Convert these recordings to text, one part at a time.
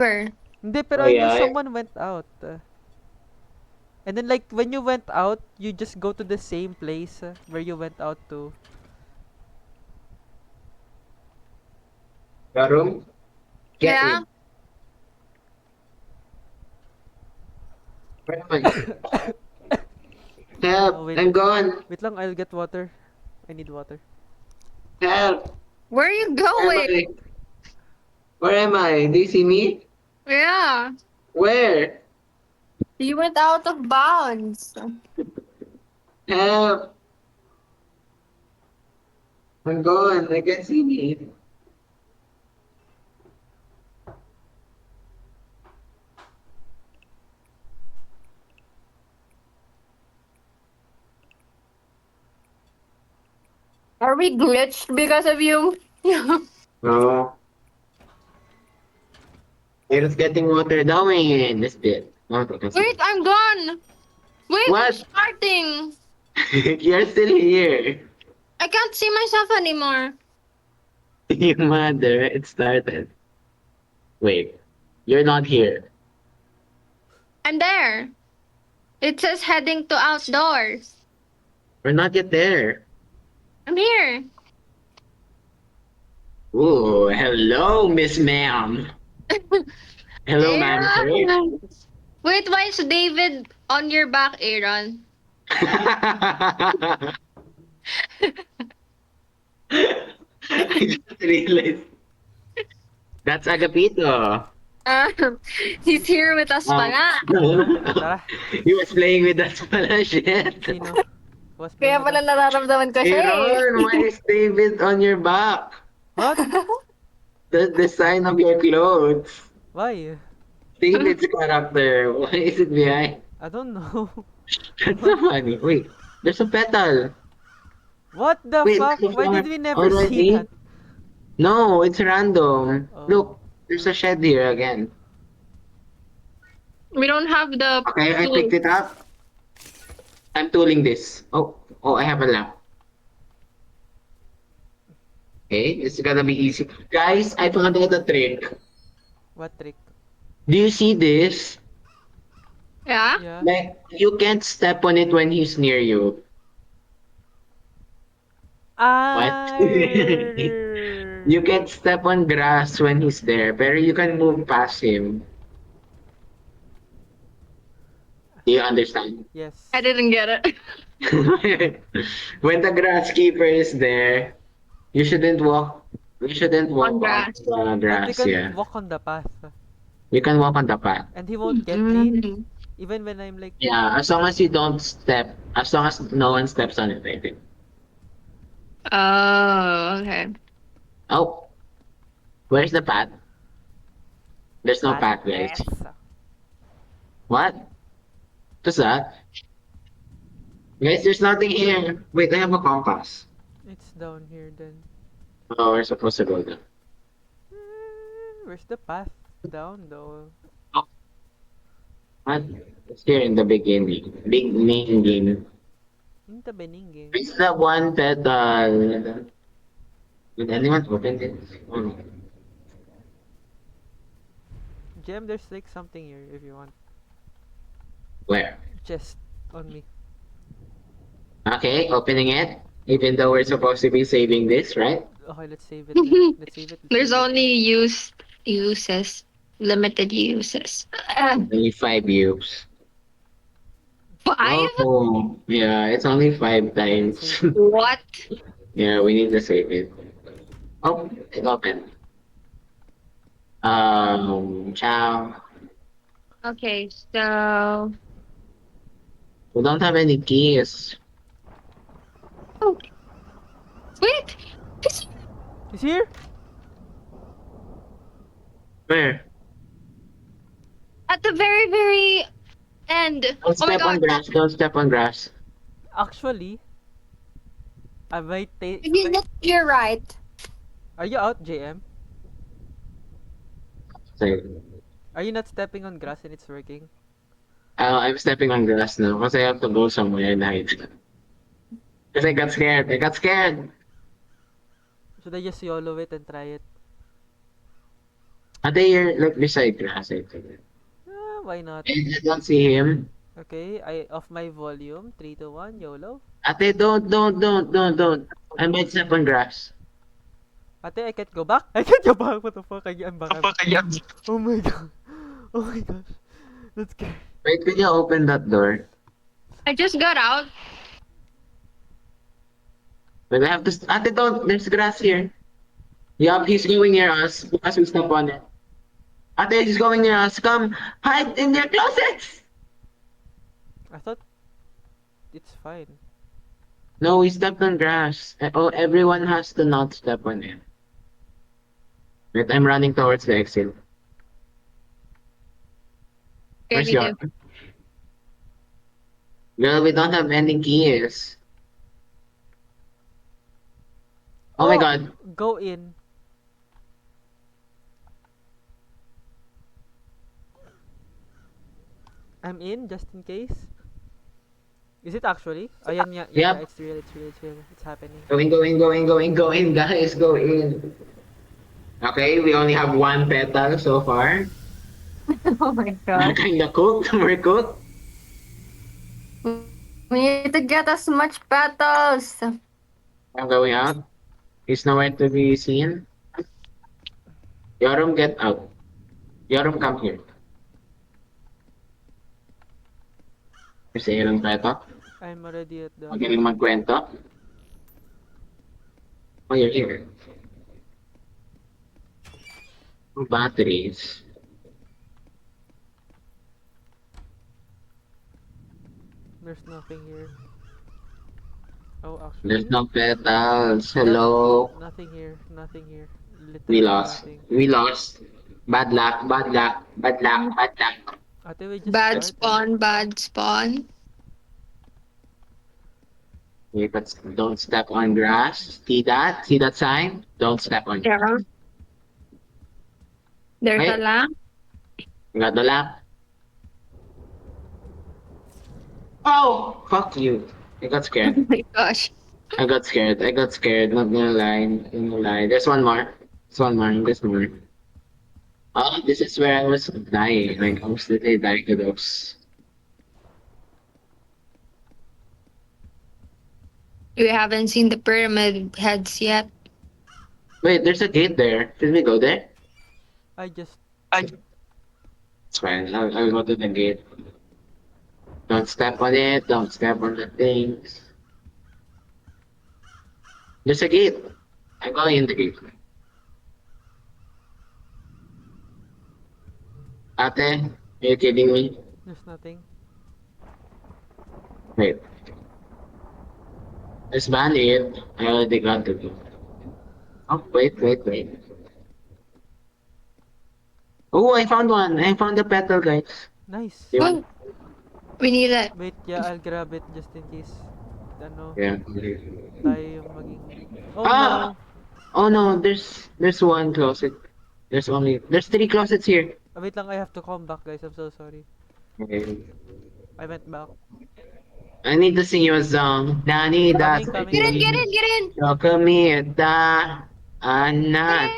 Where? Hindi, pero Oh I knew yeah. someone went out. And then like when you went out, you just go to the same place where you went out to. Your room? Get Yeah? in. Where am I? Oh Help! wait. I'm gone. Wait lang, I'll get water. I need water. Help! Where are you Where am going? I? Where am I? Do you see me? Yeah. Where? You went out of bounds. Help! I'm gone. I can't see me. Are we glitched because of you? No. It is getting water down in this bit. Okay, that's Wait, it. I'm gone. Wait, I'm What? starting. You're still here. I can't see myself anymore. Your mother, it started. Wait, you're not here. I'm there. It says heading to outdoors. We're not yet there. I'm here. Ooh, hello, Miss Ma'am. Hello, ma'am, sir. Yeah. Wait, why is David on your back, Aaron? I just realized that's Agapito. Um, he's here with us Um, pala. Tara. he was playing with us pala, shit. Sino? Who was Kaya playing with pala us? nararamdaman ko siya eh. Aaron, why is David on your back? What? The design of your clothes. Why? David's character. Why is it behind? I don't know. That's What? so funny. Wait, there's a petal. What the Wait, fuck? there's a Why did flower we never see already? that? No, it's random. Oh. Look, there's a shed here again. We don't have the Okay, I picked tool. it up. I'm tooling this. Oh, I have a lamp. Okay, it's gonna be easy. Guys, I found out a trick. What trick? Do you see this? Yeah? Yeah. Like, you can't step on it when he's near you. What? You can't step on grass when he's there, but you can move past him. Do you understand? Yes. I didn't get it. When the grass keeper is there, you shouldn't walk. You shouldn't On walk on grass. the But we grass. can Yeah, walk on the path. you can walk on the path. And he won't get me. Mm. Even when I'm like, Yeah, as long as you don't step, as long as no one steps on it, I think. Oh, okay. Oh, where's the path? There's no path, guys. path. What? What's that? Guys, there's nothing here. Wait, I have a compass. It's down here then. Oh, we're supposed to go there. Where's the path? Down though. Oh, what? It's here in the beginning. Beginning. In the beginning. Where's the one petal? Did anyone open this? Oh, no. Gem, there's like something here if you want. Where? Chest on me. Okay, opening it. Even though we're supposed to be saving this, right? Okay, let's save it. Let's save it. Let's There's save it. only uses, limited uses. Only 5 views. 5? Oh, yeah, it's only five Okay, let's times. save it. What? Yeah, we need to save it. Oh, it opened. Ciao. Okay, so We don't have any keys. oh, wait. It's He's here? Where? at the very, very end. Don't Oh my step on god. grass. Don't step on grass. Actually, I might take. Maybe that's your right. Are you out, JM? So, Are you not stepping on grass and it's working? I'm stepping on grass now because I have to go somewhere and hide. Because I got scared. I got scared. Should I just YOLO it and try it? Are they here, like, beside grass, I think? Why not? I don't see him. Okay, I off my volume. 3, 2, 1, YOLO. Ate, don't. I might step on grass. Ate, I can't go back. I can't go back. What the fuck? I'm back. Oh my god. Oh my gosh. That's scary. Wait, could you open that door? I just got out. But I have to. Ate, don't. There's grass here. Yup, he's going near us. As we step on it. Ate, he's going near us. Come, hide in your closets. I thought it's fine. No, we stepped on grass. Oh, everyone has to not step on it. Wait, I'm running towards the exit. Okay, Where's we your? do. Girl, we don't have any keys. Oh my god. Go in. I'm in just in case. Is it actually? Oh, yeah, yeah, yeah, Yep. it's real, it's real, it's real. It's happening. Go in, guys, go in. Okay, we only have one petal so far. Oh my We're god. kinda cooked. We're cooked. We need to get as much petals. I'm going out. He's nowhere to be seen. Yoram, get out. Yoram, come here. Kasi Yoram petal. I'm already at the... Magaling magkwento. Oh, you're here. Batteries. There's nothing here. Oh, actually... There's no petals. Hello. Nothing here, nothing here. Literally We lost. nothing. We lost. Bad luck, bad luck, bad luck, bad luck. Ate, we just Bad start. spawn, bad spawn. Okay, but don't step on grass. See that? See that sign? Don't step on. Yeah. There's a Wait. lamp. Got the lamp. Oh! Fuck you. I got Oh scared. my gosh. I got scared. I got scared. Not gonna lie. Not gonna lie. There's one more. There's one more. There's more. Oh, this is where I was dying. Like, I was literally dying to those. We haven't seen the pyramid heads yet. Wait, there's a gate there. Should we go there? I just... It's fine. I'll go to the gate. Don't step on it. Don't step on the things. There's a gate. I'm going in the gate. Ate, are you kidding me? There's nothing. Wait. There's valid. I already got the gate. Oh, wait. Oh, I found one. I found the petal, guys. Nice. You want? Oh, we need it. Wait, yeah, I'll grab it just in case. Ano, Yeah. tayo yung maging... Oh Ah! no! Oh no, there's one closet. There's 3 closets here. Wait lang, I have to come back, guys. I'm so sorry. Okay. I went back. I need to sing you a song. Nani das Coming. Get in. Comida anak.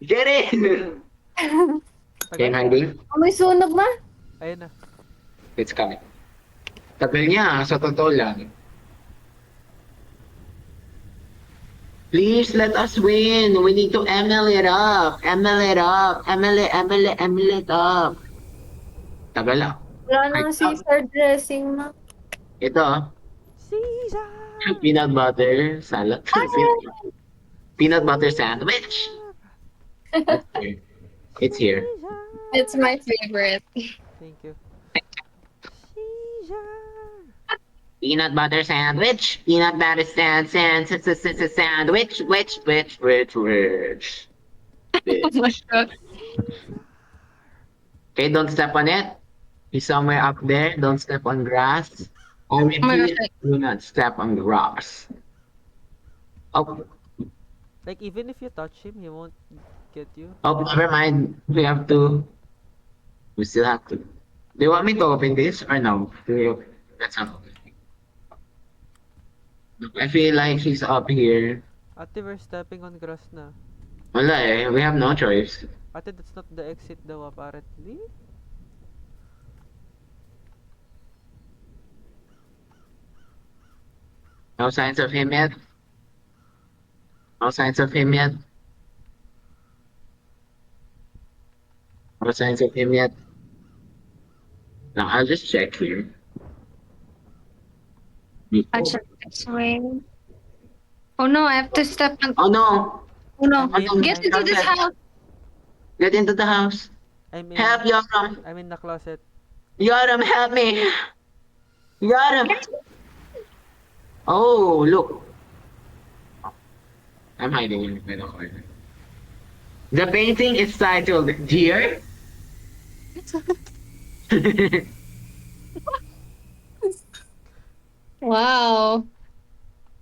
Get in. Okay, I'm hiding. Oh, may sunog ma. Ayun na. It's coming. Tagal niya, sa totoo lang. Please let us win. We need to ML it up. ML it up. ML it up. Tagal ah. Wala nang Caesar dressing ma. Ito, Caesar! peanut butter salad. Peanut butter sandwich. It's here. Caesar! It's my favorite. Thank you. Caesar! Peanut butter sandwich. Peanut butter sandwich. Which. Oh my god. Okay, don't step on it. He's somewhere up there. Don't step on grass. I Oh my repeat, gosh. do not step on the rocks. Oh, Like, even if you touch him, he won't get you. oh, never mind. We still have to. Do you want me to open this or no? Let's not open. Look, I feel like she's up here. Ate, we're stepping on grass na. Wala eh. We have no choice. Ate, that's not the exit daw apparently. No signs of him yet. No signs of him yet. No signs of him yet. No, I'll just check here. I'll check this way. Oh no, I have to step on. Oh no! Oh no. I'm in. Get into this house. Get into the house. I'm in. Help, Yoram! I'm in the closet. Yoram, help me! Yoram! Oh, look. I'm hiding in the corner. The painting is titled Dear. Wow.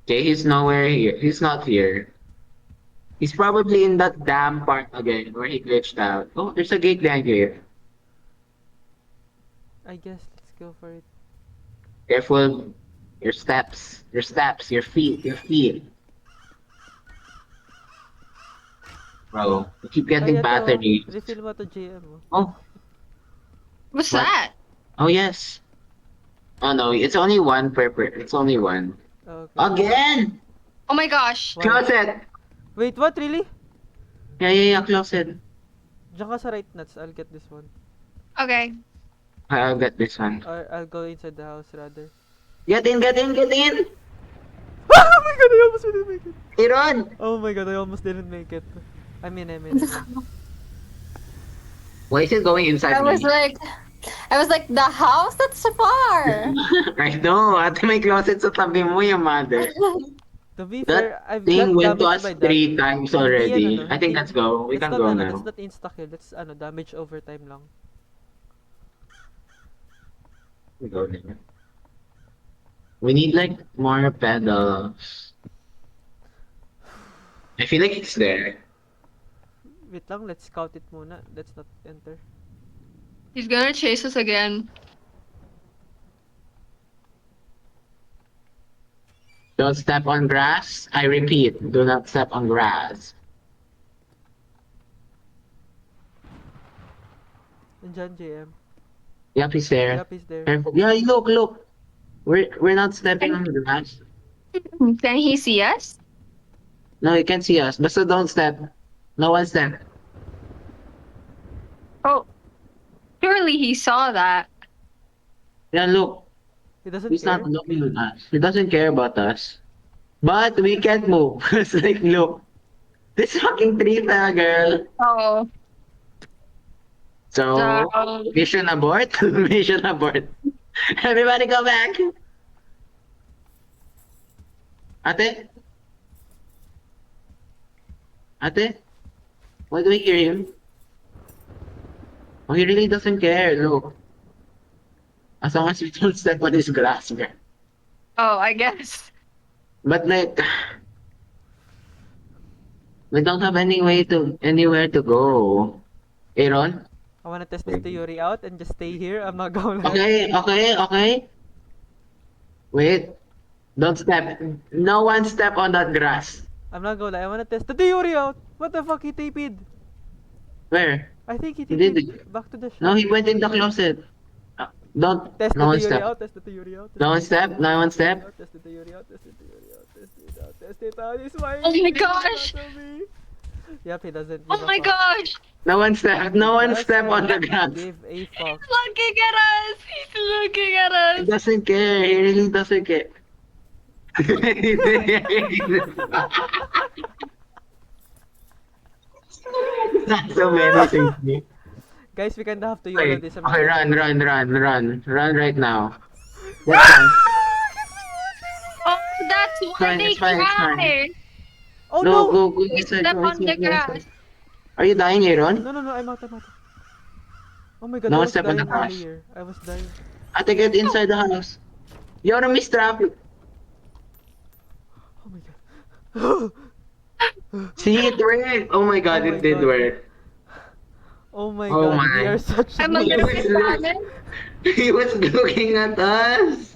Okay, he's nowhere here. He's not here. He's probably in that damn part again where he glitched out. Oh, there's a gate behind here. I guess let's go for it. Careful. Your steps. Your steps. Your feet. Your feet. Bro, you keep getting Ay, ito, battery. refill mo to GM mo. Oh, What's What? that? oh yes. Oh no, it's only one it's only one. Okay. Again! Oh my gosh. Wow. Closet! Wait, what? Really? Yeah, closet. Diyan ka sa right nuts. I'll get this one. Okay. I'll get this one. Or I'll go inside the house rather. Get in, get in, get in! Oh my god, I almost didn't make it. Iron! Oh my god, I almost didn't make it. I'm in. Why is it going inside I was me? like, the house? That's so far. I know, ate may closet sa tabi mo yung mother. To be That fair, I've thing got went to damaged us by that. 3 times Hindi already. yan, ano, I think hindi- let's go. We That's can not, go ano, now. That's not insta-kill. That's damage over time lang. We go now. We need like more pedals. I feel like it's there. Wait lang, let's scout it muna. Let's not enter. He's gonna chase us again. Don't step on grass. I repeat, do not step on grass. Nandyan, JM. Yep, he's there. Yep, he's there. Careful. Yeah, look. We're not stepping on grass. Can he see us? No, you can't see us. Basta don't step. No one step. Oh. Surely he saw that. Yeah, look. He doesn't He's care. not looking at us. He doesn't care about us. But we can't move. It's like, look. This fucking tree fell, girl. Oh. So, mission abort. Mission abort. Everybody go back. Ate? Ate? Why do we hear him? Oh, he really doesn't care, look. As long as we don't step on his grass, girl. Oh, I guess. But like, we don't have anywhere to go. Aaron? I wanna test this theory out and just stay here. I'm not gonna lie. Okay. Wait. Don't step. No one step on that grass. I'm not gonna lie. I wanna test the theory out. What the fuck? He TP'd. Where? I think he He did TP'd back to the shop. No, he went in the closet. Don't. Test No the one theory step. out. Test the theory out. No one step. No one step. Test the theory out. Test the theory out. Test it out. Test it out. He's fine. Oh my gosh. Yep, he doesn't. Oh my gosh. No one step. No one step on the grass. Give a fuck. He's looking at us. He's looking at He us. doesn't care. He really doesn't care. That's so many things. Guys, we kinda have to Okay, YOLO this. okay, run right now. That's fine. Oh, that's why Fine, they it's fine, it's fine. cried. Oh No, no! go inside. Step Go on the inside, go inside. grass. Are you dying, Aaron? No, I'm out. Oh my god, No I one was step on the dying grass. earlier. I was dying. Ate, get inside the house. You're a miss traffic. Oh my god. See, it worked. Oh my god, Oh my it did God. work. Oh my Oh god, my. we are such I'm a He little was bit look- damaged. He was looking at us.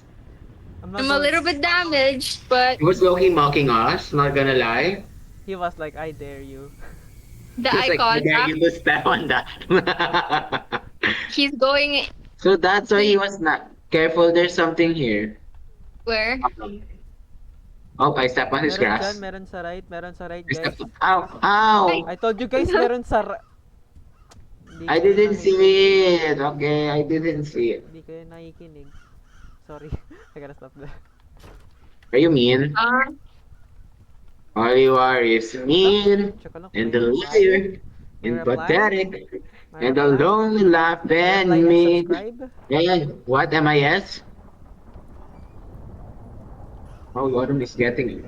not I'm a gonna- little bit damaged, but He was looking mocking us, not gonna lie. He was like, I dare you. The He's eye like, I dare contact. you to step on that. He's going So that's why he was not careful. There's something here. where? Oh, I step on his Meron dyan, grass. meron sa right, I guys. step. Ow! Ow! I told you guys, meron sa Hindi I kayo didn't see nakikinig. it. Okay, I didn't see it. Hindi kayo nakikinig. Sorry. I gotta stop there. Are you mean? All you are is mean Tsaka lang, and may the reply? liar May and reply? pathetic May and the reply? lonely laugh May and reply and me. subscribe? Yeah, what am I? Yes? Oh, Autumn is getting.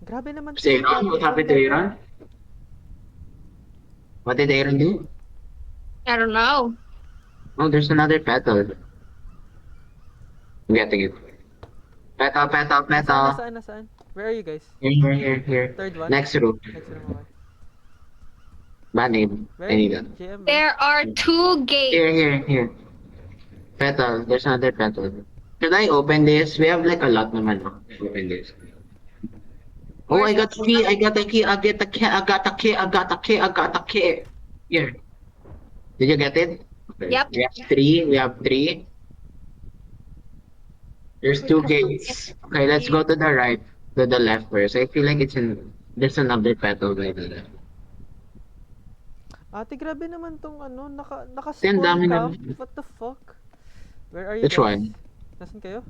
Grabe naman Is Aaron? What happened to Aaron? What did Aaron do? I don't know. Oh, there's another petal. I'm getting it. Petal, petal, petal. Nasaan? Where are you guys? Here. Third one? Next room. Next room, okay. Bad name. Where? I need that. JM? There are 2 gates. Here. Petal. There's another petal. Should I open this? We have like a lot naman. No? Open this. Oh, I got the key. I got the key. I got the key. Here. Did you get it? Okay. Yep. We have three. There's 2 gates. Okay, let's go to the right. To the left first. I feel like there's another petal by the left. Ate, grabe naman tong ano, Ang naka-spawn dami camp. naman. What the fuck? Where are you Which guys? one? Nasaan kayo?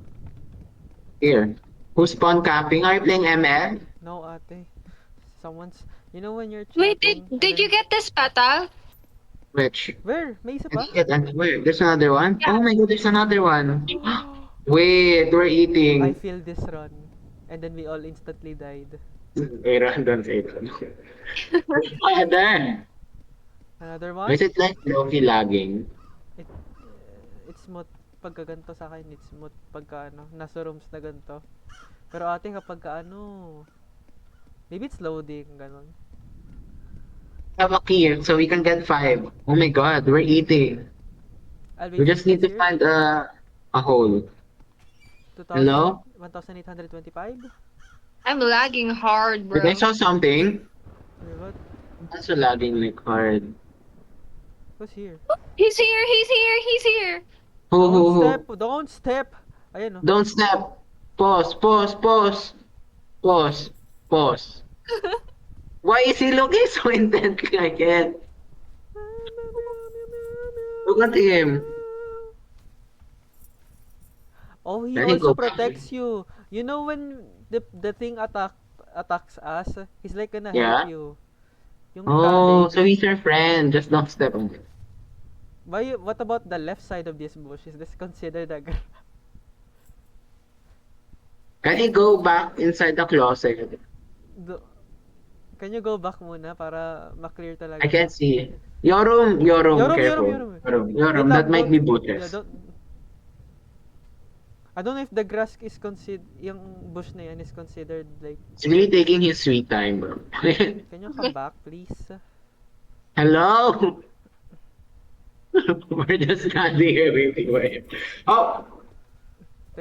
Here. Who's spawn camping? Are you playing ML? No, ate. Someone's, you know when you're Wait, chatting. did you get this petal? Which? Where? May isa pa? Where? There's another one? Yeah. Oh my god, there's another one. Wait, we're I eating. feel this run. And then we all instantly died. Aaron, don't say that. Father! Another one? Is it like Loki lagging? It, it's smooth pagka ganito sa akin. It's smooth pagka ano, nasa rooms na ganito. Pero ate kapag ka ano, maybe it's loading, ganun. Have a key so we can get 5. Oh my god, we're eating. I'll We just need to find a hole. 2000, Hello? 1825? I'm lagging hard, bro. Did I saw something? Wait, what? Also lagging like hard. Who's here? He's here. Who? Don't step! Ayan oh. Don't snap. Pause. Why is he looking so intently again? Look at him. Oh, he Can he also go back? protects you. You know when the thing attacks us, he's like gonna Yeah? help you. Yung Oh, cabbage. so he's your friend. Just don't step on it. What about the left side of this bush? Is this considered a Can he go back inside the closet? Can you go back muna para ma-clear talaga? I can't see. Your room. Careful. Yorum. Your room. That might be butchers. I don't know if the grass is yung bush na yan is considered like, He's really taking his sweet time, bro. can you come back please? Hello? We're just standing here waiting for him. Oh!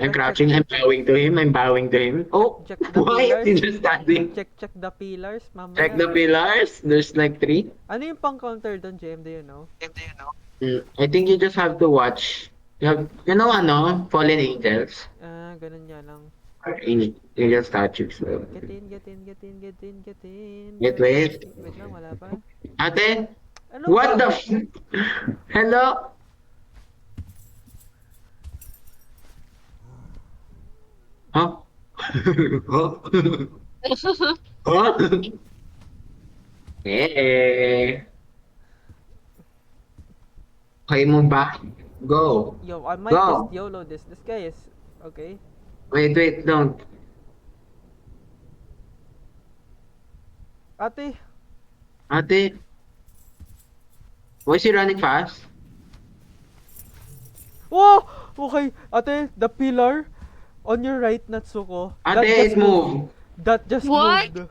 I'm crouching. I'm bowing to him. Oh! Check the Why is he pillars. just standing? Check the pillars, mamaya. Check the pillars. There's like 3. Ano yung pang-counter doon, JM? Do you know? I think you just have to watch. You know ano? Fallen Angels. Ganun nga lang. Angel statues. Get in. Wait. Wait lang, wala pa. Ate? Ano What ba? the Hello? Huh? Huh? Hey. Okay mo ba? Go. Yo, I might Go. just YOLO this. This guy is, okay. Wait, don't. Ate, Ate? Why is he running fast? whoa! Okay, ate, the pillar on your right, Natsuko. Ate, it moved. That just What? moved.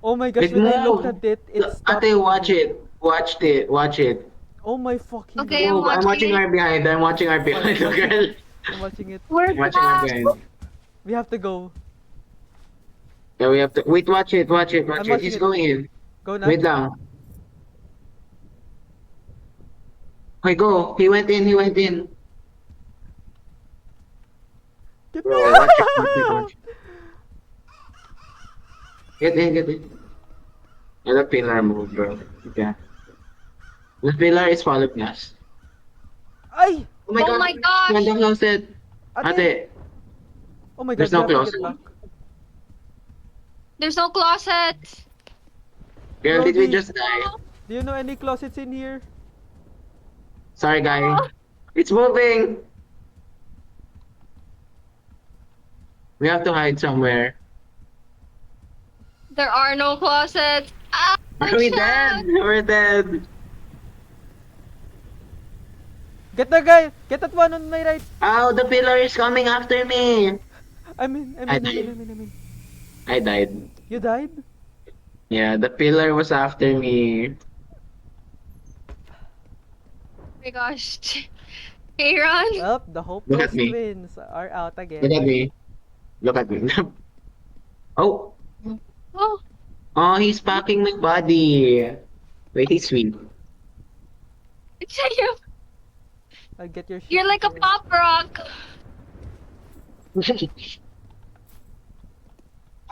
Oh my gosh, It when I looked moved. at it, it stopped. Ate, watch it. Watch it. Oh my fucking Okay, god. I'm I'm watching watching her behind. I'm watching her behind the girl. I'm watching it. Where's I'm watching her behind. We have to go. Yeah, we have to wait, watch it. I'm He's watching it. going in. Go na. Wait lang. Okay, go. He went in. Get Bro, me. watch it. Get in. And the pillar move, bro. Okay. The pillar is following us. Ay! Oh my Oh god. my gosh! When the closet. Ate! Ate. Oh my god, There's you no have to closet. get back. There's no closet. Girl, did we Brody. just die? Do you know any closets in here? Sorry, guy. It's moving. We have to hide somewhere. There are no closets. Ah, Are we shit. dead? We're dead. Get the guy! Get that one on my right! Ow, the pillar is coming after me. I'm in. I died. You died? Yeah, the pillar was after me. Oh my gosh. Aaron. Well, the Look at hopeless me. twins are out Look again. at me. Look at me. Oh. Oh, Oh, he's packing my body. Wait, he's sweet. it's you. I'll get your shit. You're like a first. pop rock.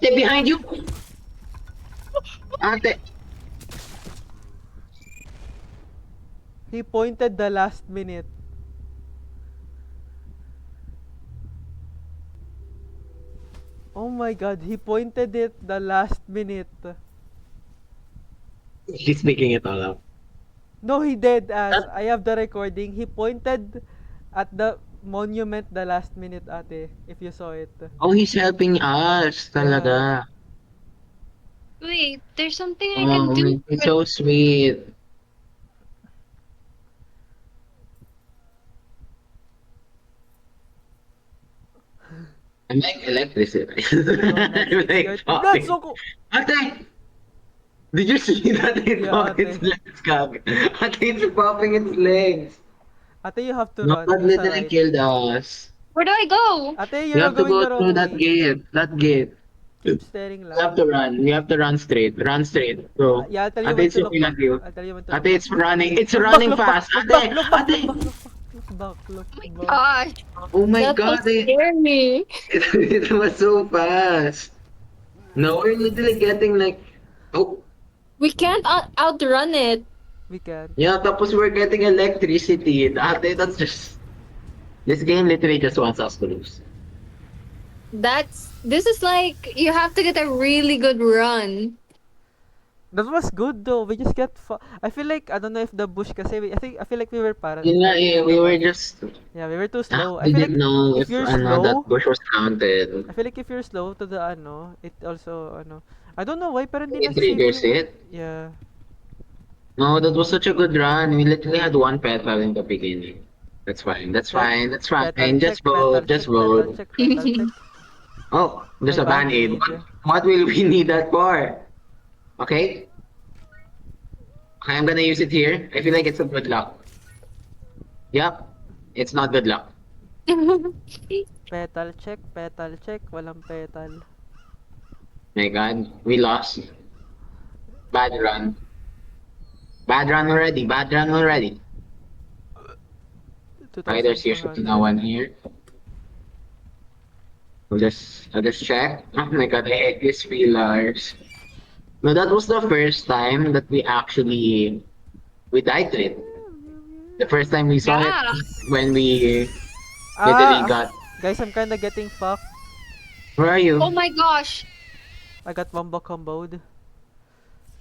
Ate, behind you! Ate! He pointed the last minute. Oh my god, he pointed it the last minute. He's making it all up. No, he did, as I have the recording. He pointed at the monument the last minute, ate, if you saw it. Oh, he's helping us. Talaga. Wait, there's something I can Oh, do. it's so sweet. I like electricity. I like That's popping. so cool. Ate! Did you see that it Yeah, popped its ate. legs, Kag? Ate, it's popping its legs. Ate, you have to No, run. that There's a literally right. killed us. Where do I go? Ate, You you're have to going go the wrong through that way. gate. That gate. Keep staring You have lang. to run. You have to run straight. Run straight. Go. Yeah, I'll tell you Ate, when it's to look looking back. at you. I'll tell you when to look Ate, back. it's running. It's Look back, running look back, fast. look back, Ate! look back, Ate! look back, look back, look Oh my back. gosh. Oh my That god, will scare me. it was so fast. No, we're literally getting like, oh, We can't outrun it. We can. yeah, tapos we're getting electricity. Ate, that's just, this game literally just wants us to lose. This is like you have to get a really good run. That was good though. We just get. I feel like I don't know if the bush kasi. I feel like we were para. Yun nga eh, we were just, Yeah, we were too slow. I we feel didn't like know if if you're ano, that slow, bush was counted. I feel like if you're slow to the ano, it also ano. I don't know why, pero hindi It na triggers it. Yeah. No, that was such a good run. We literally had one petal in the beginning. That's fine. That's Check. fine. That's fine. Petal Just check, vote. petal Just check, petal vote. check, petal check. Oh, there's May a band-aid. Band-Aid. What will we need that for? Okay? Okay, I'm gonna use it here. I feel like it's a good luck. Yep. It's not good luck. Petal check, walang petal. My god, we lost. Bad run. Bad run already. Bad run already. Okay, there's usually no one here. I'll just check. Oh my god, I hate these pillars. No, that was the first time that we died to it. The first time we saw Yeah. it when we literally got. Guys, I'm kinda getting fucked. Where are you? Oh my gosh. I got wombo comboed.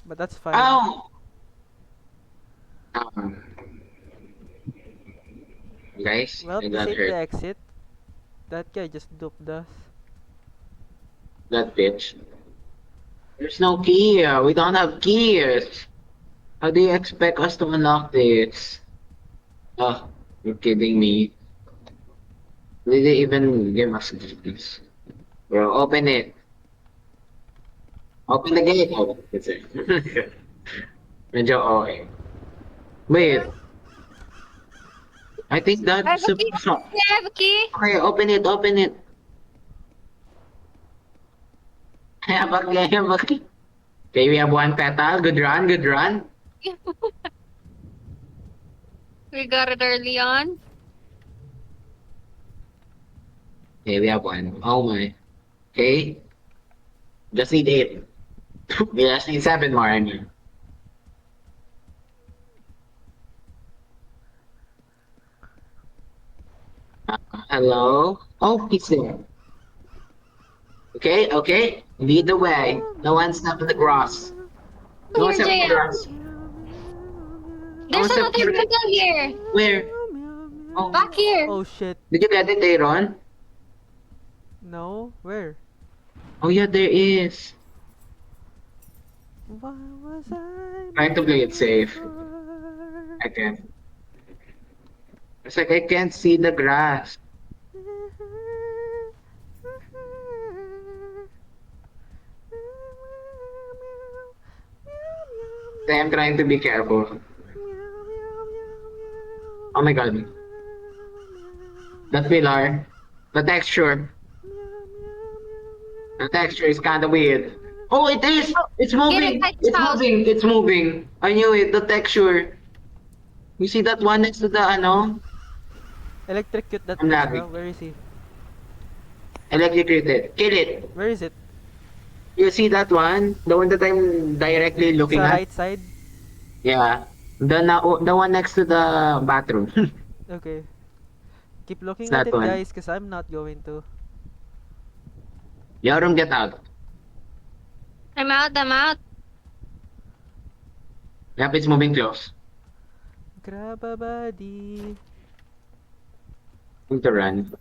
But that's fine. Ow! Um, guys, Well, I this got ain't the hurt. exit. That guy just duped us. That bitch. There's no key. We don't have keys. How do you expect us to unlock this? Oh, you're kidding me. Did they even give us keys? Bro, open it. Open the gate. Oh, that's it. Medyo okay. Wait. I think I have that's a key. so. I have a key. Okay, open it. Okay, we have one petal. Good run, good run. We got it early on. Okay, we have one. Oh my. Okay. Just need 8. We just need 7 more, I mean. Hello? Oh, he's there. Okay, okay. Lead the way. No one step in the grass. No one Here, step in the JM. grass. No one There's step another in the petal here. Where? Oh, Back here. Oh shit. did you get it, Aaron? No? Where? Oh yeah, there is. Why was I Trying to play it made safe. for- I can't. It's like I can't see the grass. I'm trying to be careful. Oh my god. The pillar. The texture. The texture is kinda weird. Oh, it is! Oh, It's get moving! inside this It's house. moving! It's moving! I knew it, the texture. You see that one next to the ano? Electrocute that I'm bitch, lagging. bro. Where is he? Electrocuted. Kill it! Where is it? You see that one? The one that I'm directly looking Sa at? right side? Yeah. The one next to the bathroom. Okay. Keep looking It's at that it, one. guys, because I'm not going to. Yoram, get out. I'm out. I'm out. Yep, it's moving close. Grab a body. Need to run.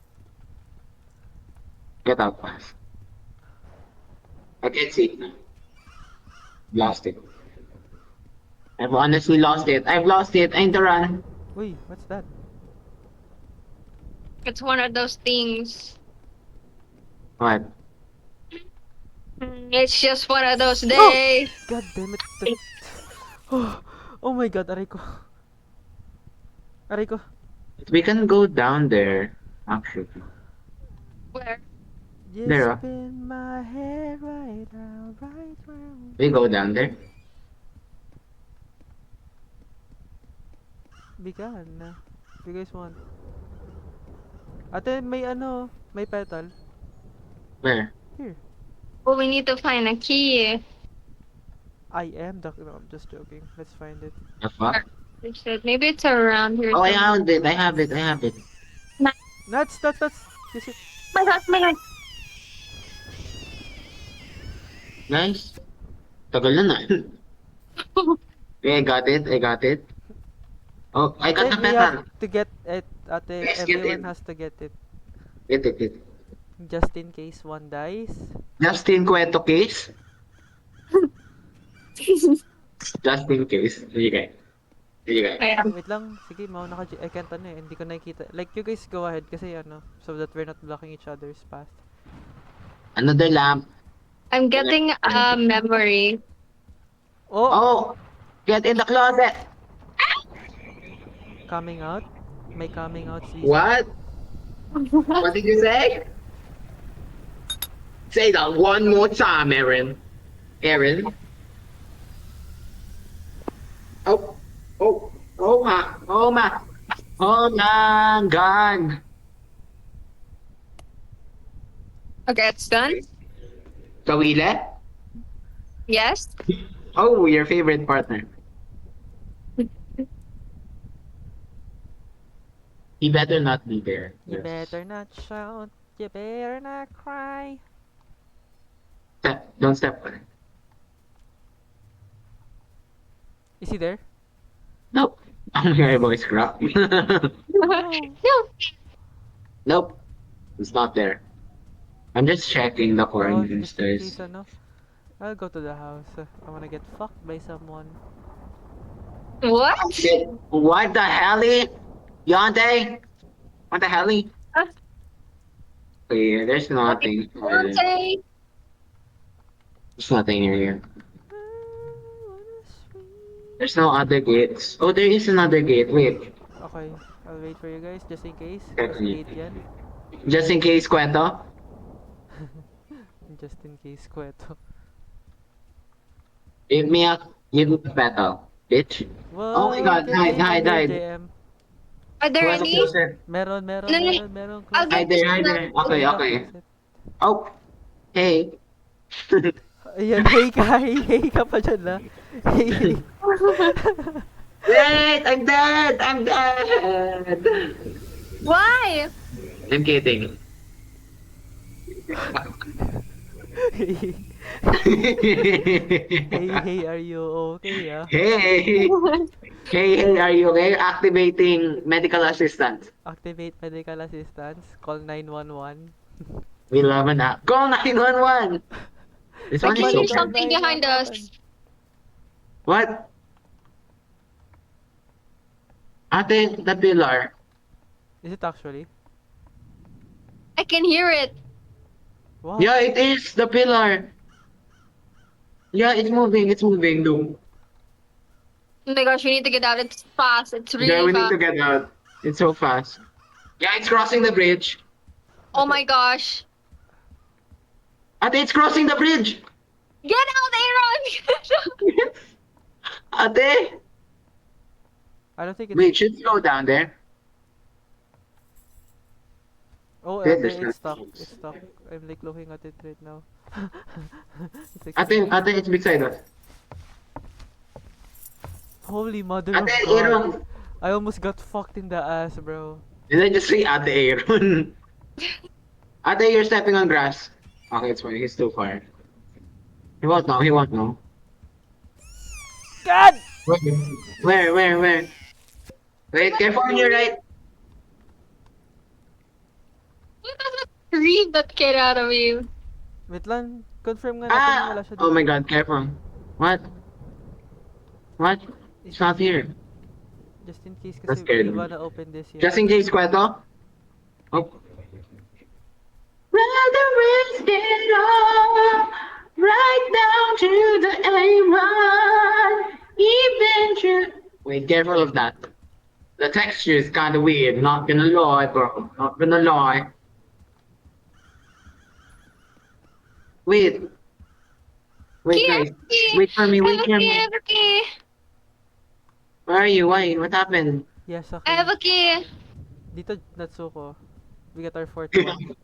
Get out fast. I can't see it now. Lost it. I've honestly lost it. I've lost it. I need to run. Uy, what's that? It's one of those things. What? It's just one of those days. God damn it. Oh, oh my god, aray ko. Aray ko. We can go down there. Actually. Where? Just There, ah. spin my head right round, right round. We go down there. Bigan. If you guys want. Ate, may ano, may petal. Where? Here. Oh, we need to find a key. I am the. No, I'm just joking. Let's find it. The fuck? Maybe it's around here. Oh, I somewhere. found it. I have it. I have it. That's. This is. My God, my God. Nice. Tagal na na. Okay, I got it. I got it. Oh, I got Ate, the we petal. have to get it. Ate, Yes, get everyone it. has to get it. Get it, get it. Just in case one dies. Just in Cueto case. Just in case. Okay. Okay. Ayan. Wait lang. Sige, mauna ka. I can't ano eh. Hindi ko nakikita. Like, you guys go ahead kasi ano. So that we're not blocking each other's path. Another lamp. I'm getting a memory. Oh! Oh! Get in the closet! Coming out? May coming out season. What? What did you say? Say that one more time, Aaron. Aaron? Oh. Oh. Oh my. Oh my. Oh my god. Okay, it's done. Kawile? Yes. Oh, your favorite partner. He better not be there. You better not shout. You better not cry. Step. Don't step on it. Is he there? Nope. I'm your voice crap. No. Nope. It's not there. I'm just checking the Oh, quarantine just in stairs. case ano. I'll go to the house. I wanna get fucked by someone. What? Shit. What the hell? Yonte? What the hell? Huh? Okay, there's nothing. Okay. There's nothing near here. There's no other gates. Oh, there is another gate. Wait. Okay, I'll wait for you guys just in case. Okay. Kasi gate yan. Just in case, Kwento. just in case, Kweto. Give me petal, bitch. Oh my Whoa, god, get hide, in hide, here, hide. JM. Are there Who has a any? closet? Meron, No, no, I'll closet. get Hide this there, hide one. there. Okay, In the okay. closet. Oh, hey. Ayan, hey ka, hey ka pa dyan, ah. Hey. Wait, I'm dead! I'm dead! Why? I'm kidding. Hey, hey, are you okay, ah? Hey! Hey, are you okay? Activating medical assistant. Activate medical assistance, call 911. We love an app. Call 911! This I one is can so Somebody hear call bad. something behind 911. us. What? Ate, the pillar. Is it actually? I can hear it. What? Yeah, it is the pillar. Yeah, it's moving, dude. Oh my gosh, we need to get out. It's fast. It's Yeah, really we need fast. to get out. It's so fast. Yeah, it's crossing the bridge. Oh my gosh. Ate, it's crossing the bridge! Get out, Aaron! Get out. Ate! I don't think it's... Wait, should we go down there? Oh, Ate, ate, there's it's stuck. nothing. It's stuck. I'm like looking at it right now. It's like... Ate, it's beside us. Holy mother of Ate, God. Aaron! I almost got fucked in the ass, bro. Did I just say Ate Aaron? Ate, you're stepping on grass. Okay, it's fine. He's too far. He won't know. He won't know. God! Where? Wait, careful on your right. Read that kid out of you. Wait lang. Confirm nga natin na wala siya Oh dito. my god, careful. What? What? It's not here. Just in case That kasi scared we me. wanna open this here. Just in case, Cueto. Oh. Rather risk it all, right down to the A1, even true. Wait, careful of that. The texture is kind of weird. Not gonna lie, bro. Not gonna lie. Wait, wait, Key, guys. key. Wait for me. I Wait have a for key. I me. have a key. Where are you? Why? What happened? Yes, I have okay. a key. Dito, Natsuko. We got our fourth one.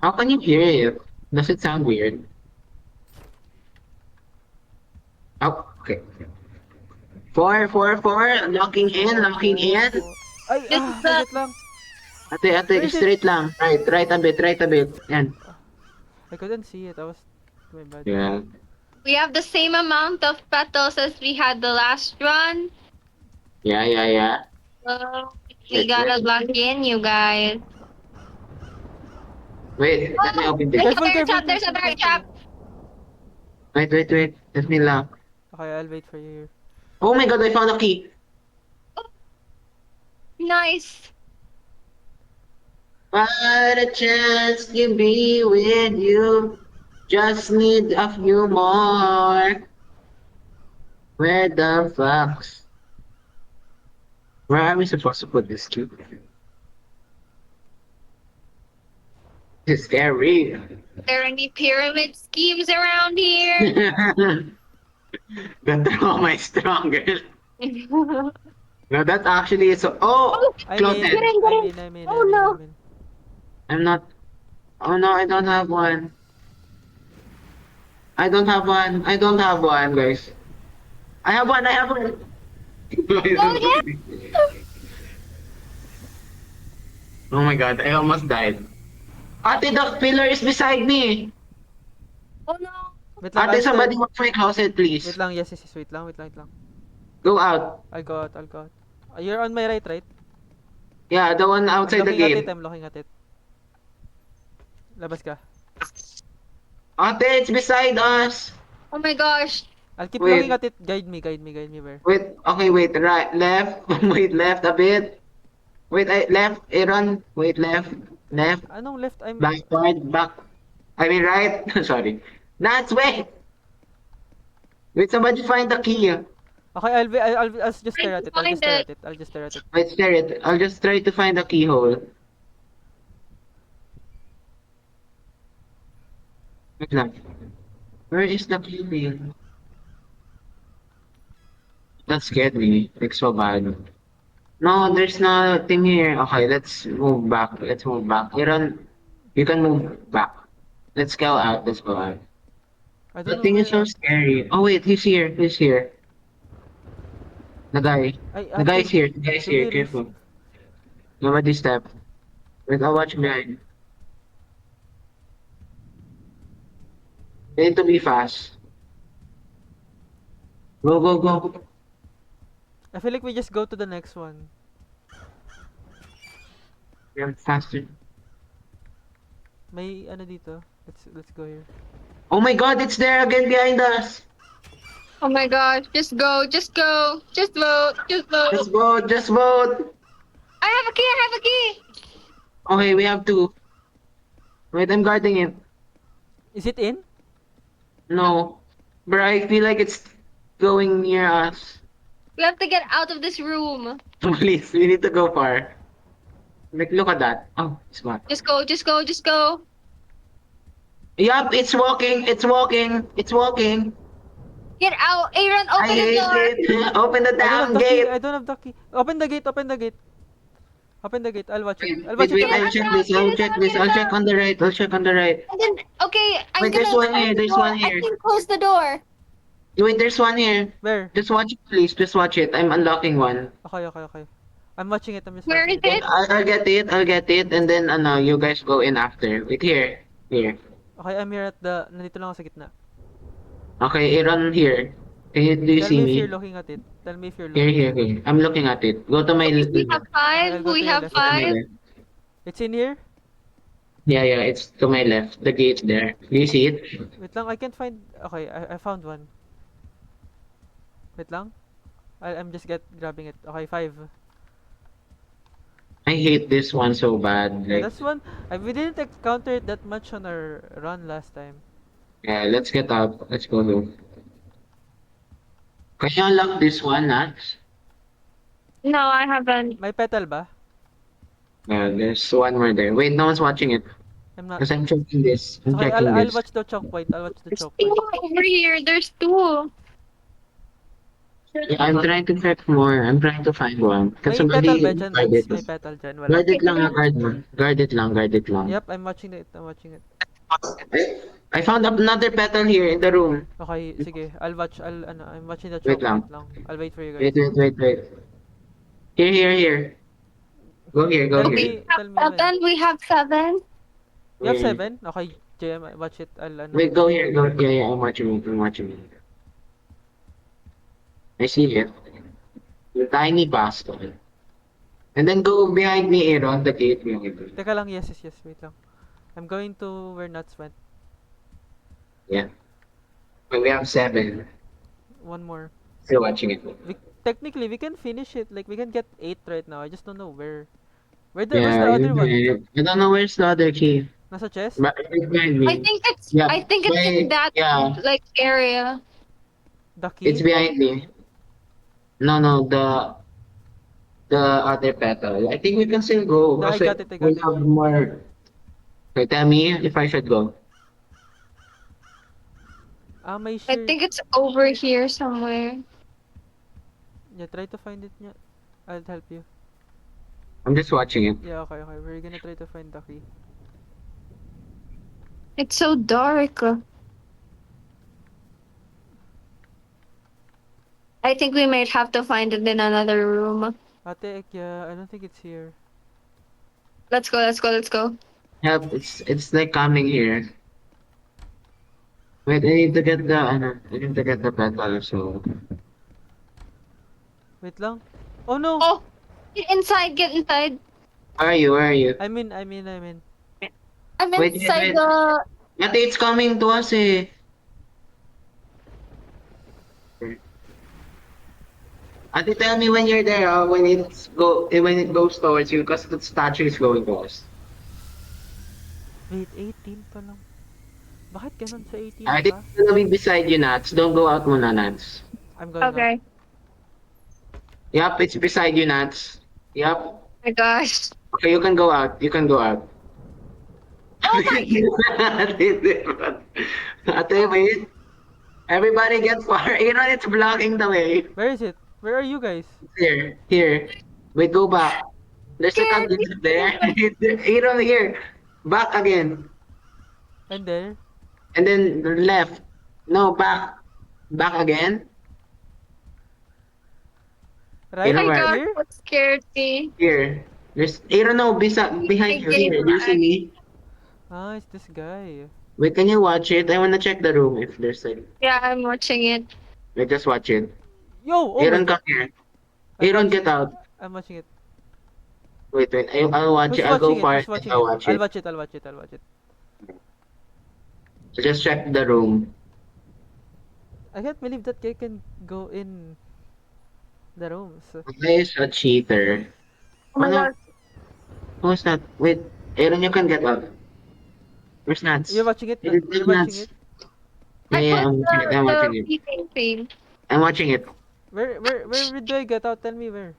How can you hear it? Does it sound weird? Oh, okay. Four. Locking in, locking in. Ay, This is the wait lang. Ate, Where is it? straight lang. Right a bit. Yan. I couldn't see it. I was... My bad. Yeah. we have the same amount of petals as we had the last run. Yeah. So we gotta lock in, you guys. Wait, let me open this. There's Careful, a bear careful, trap. There's a careful, bear careful. trap. Wait. Let me lock. Okay, I'll wait for you here. Oh my god, I found a key. Nice. What a chance to be with you. Just need a few more. Where the fucks? Where are we supposed to put this key? It's scary. Are there any pyramid schemes around here? The trauma is stronger. No, that actually is so. Oh, I'm closet. in. Oh, no. I'm not. Oh no, I don't have one. I don't have one, guys. I have one. Oh, Oh my god, I almost died. Ate, the pillar is beside me. Oh no. Wait lang, Ate, I'll somebody still- watch my closet, please. Wait lang, yes, wait lang. Go out. I'll go out. You're on my right? Yeah, the one outside the gate. I'm looking at it. Labas ka. Ate, it's beside us. Oh my gosh. I'll keep Wait. looking at it. Guide me, where? Wait, okay, wait, right, left. Wait, left a bit. Wait, left, Aaron. Wait, left. Anong left? I'm... Backward, back. I mean, right. Sorry. Nats, wait. Wait, somebody find the key. Okay, I'll just stare at it. I'll just stare at it. I'll just stare at it. Wait, stare it. I'll just try to find the keyhole. Wait lang. Where is the keyhole? That scared me. Like so bad. No, there's nothing here. Okay, let's move back. Let's move back. You can move back. Let's go out. Let's go out. I The don't know thing is where. so scary. Oh wait, he's here. He's here. The guy. I The guy's Ate, here. The guy's do here. we risk? Careful. Nobody step. Wait, I'll watch behind. You need to be fast. Go, go, go. I feel like we just go to the next one. Yeah, faster. May ano dito. Let's go here. Oh my god, it's there again behind us. Oh my gosh, just go, just go, just vote, just vote. Just vote, just vote. I have a key, I have a key. Okay, we have to. Wait, I'm guarding it. Is it in? No. But I feel like it's going near us. We have to get out of this room. Please, we need to go far. Like, look at that. Oh, it's what? Just go, just go, just go. Yup, it's walking, it's walking, it's walking. Get out, Aaron, I open the hate door. it. Open the I don't have damn the key. gate. I don't have the key. Open the gate. Open the gate. Open the gate. I'll watch it. I'll Wait, watch it. wait, I'll check this, I'll check this, I'll check on the right, I'll check on the right. And then, okay, I'm Wait, there's gonna one here, close the there's door. one here. I can close the door. Wait, there's one here. Where? Just watch it, please, just watch it. I'm unlocking one. Okay. I'm watching it. I'm just Where watching is it. it? I'll get it, and then, you guys go in after. Wait, here. Here. Okay, I'm here at the... Nandito lang ako sa gitna. Okay, Aaron, here. Do you Tell see me if me? you're looking at it. Tell me if you're Here, looking. here, here. I'm looking at it. Go to my We left. have five, I'll go we to your have left. To my five. left. It's in here? Yeah, it's to my left. The gate's there. Do you see it? Wait lang, I can't find... Okay, I found one. Wait lang. I'm just grabbing it. Okay, 5. I hate this one so bad. Yeah, Like, that's one. We didn't encounter it that much on our run last time. yeah, let's get up. Let's go. Can you unlock this one, Nats? No, I haven't. May petal ba? There's one more there. Wait, no one's watching it. I'm not. Because I'm checking this. I'm Okay, checking I'll this. watch the choke point. I'll watch the There's choke two point. over here. There's two. Yeah, I'm trying to check more. I'm trying to find one. May Because petal somebody ba dyan, guard Max? it. May petal dyan. Wala. Guard it lang, guard mo. Guard it lang, guard it lang. Yep, I'm watching it. I'm watching it. I found another petal here in the room. Okay, sige. I'm watching the Wait choke lang. point lang. I'll wait for you guys. Wait. Here. Go here, go Tell here. me, tell me when. Seven, we have seven. You have Wait. 7? Okay, JM, watch it. Wait, go here, go. Yeah, I'm watching it. I see it. The tiny bastard. And then go behind me, Aaron, the gate behind me. Teka lang, yes, wait lang. I'm going to where Nuts went. Yeah. But we have 7. One more. Still watching it. Technically, we can finish it. Like, we can get 8 right now. I just don't know where. Where's the Yeah, other one? I don't know where's the other key. Nasa chest? But it's behind me. I think it's. Yeah, I think it's in that yeah. like area. The key? It's behind me. No, the other petal. I think we can still go. No, I Kasi got it. we have more. Okay, tell me if I should go. May I sure. think it's over here somewhere. Yeah, try to find it niya. I'll help you. I'm just watching it. Yeah, okay. We're gonna try to find the key. It's so dark. I think we might have to find it in another room. Ate, yeah, I don't think it's here. Let's go. Help! It's like coming here. Wait, I need to get the petal. So Wait lang. Oh no! Oh, get inside. where are you? I'm in. I'm Wait, inside wait. the. Ate, it's coming to us eh. Ate, tell me when you're there. When it goes towards you, because the statue is going to us. Wait, 18 pa lang. Bakit ganun sa 18 I think pa? it's gonna be beside you, Nats. Don't go out muna, Nats. I'm going Okay. Yup, it's beside you, Nats. Yup. Oh my gosh. Okay, you can go out. You can go out. Oh my. Ate, wait. Everybody get far. Aaron, it's blocking the way. Where is it? Where are you guys? Here, here. Wait, go back. There's a Scared cabinet there. Aaron, here. Back again. And there? And then left. No, back. Back again. Right? Aaron, my where? gosh, Here? what scared me. Here. There's Aaron, no, behind I you. gave Here, do you see up. me? Ah, it's this guy. Wait, can you watch it? I wanna check the room if there's like. Yeah, I'm watching it. Wait, just watch it. Yo! Oh my Aaron, god. come here. I'm Aaron, watching get out. I'm watching it. Wait, wait. I'll watch Who's it. I'll go watching it? far Who's and watching I'll it? watch I'll it. watch it. I'll watch it. I'll watch it. So just check the room. I can't believe that guy can go in the rooms. He's a cheater. Oh my no. gosh. Who's that? Wait, Aaron, you can get up. Where's Nats? You're watching it? Aaron, You're take watching Nats. it? Yeah, I yeah, put I'm watching it. I'm the watching it. peeping thing. I'm watching it. Where do I get out? Tell me where.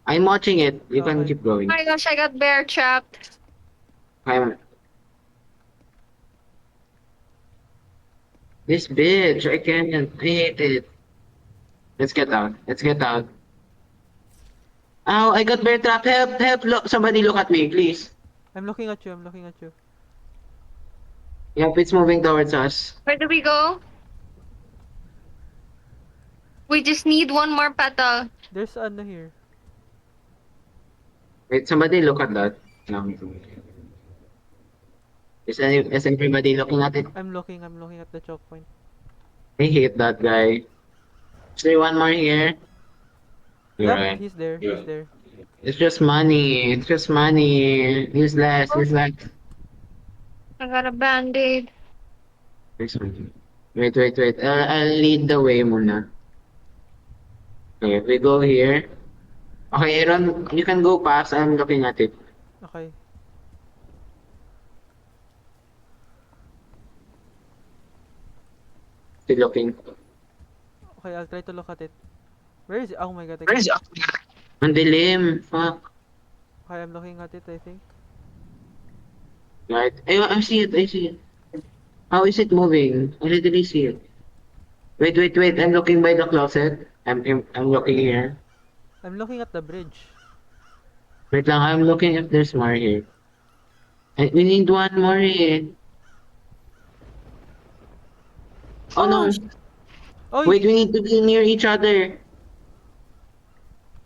I'm watching it. You can Okay. keep Oh going. my gosh, I got bear trapped. I'm... This bitch, I can't. I hate it. Let's get out. Let's get out. Ow, I got bear trapped. Help, help. Look, somebody look at me, please. I'm looking at you. I'm looking at you. Yep, it's moving towards us. Where do we go? We just need one more petal. There's ano here. Wait, somebody look at that. No. Is everybody looking at it? I'm looking at the choke point. I hate that guy. Is there one more here? You're Yep, right. he's there. He's there. It's just money. It's just money. Useless. Useless. I got a band-aid. Wait, wait, wait. I'll lead the way muna. Okay, we go here. Okay, Aaron, you can go past. I'm looking at it. Okay. Still looking. Okay, I'll try to look at it. Where is it? Oh my god. Where is it? Ang dilim. Fuck. Okay, I'm looking at it, I think. Right. I see it. I see it. How is it moving? I literally see it. Wait, wait, wait. I'm looking by the closet. I'm looking here. I'm looking at the bridge. Wait lang, I'm looking if there's more here. We need one more here. Oh no. Oh, Wait, we need to be near each other.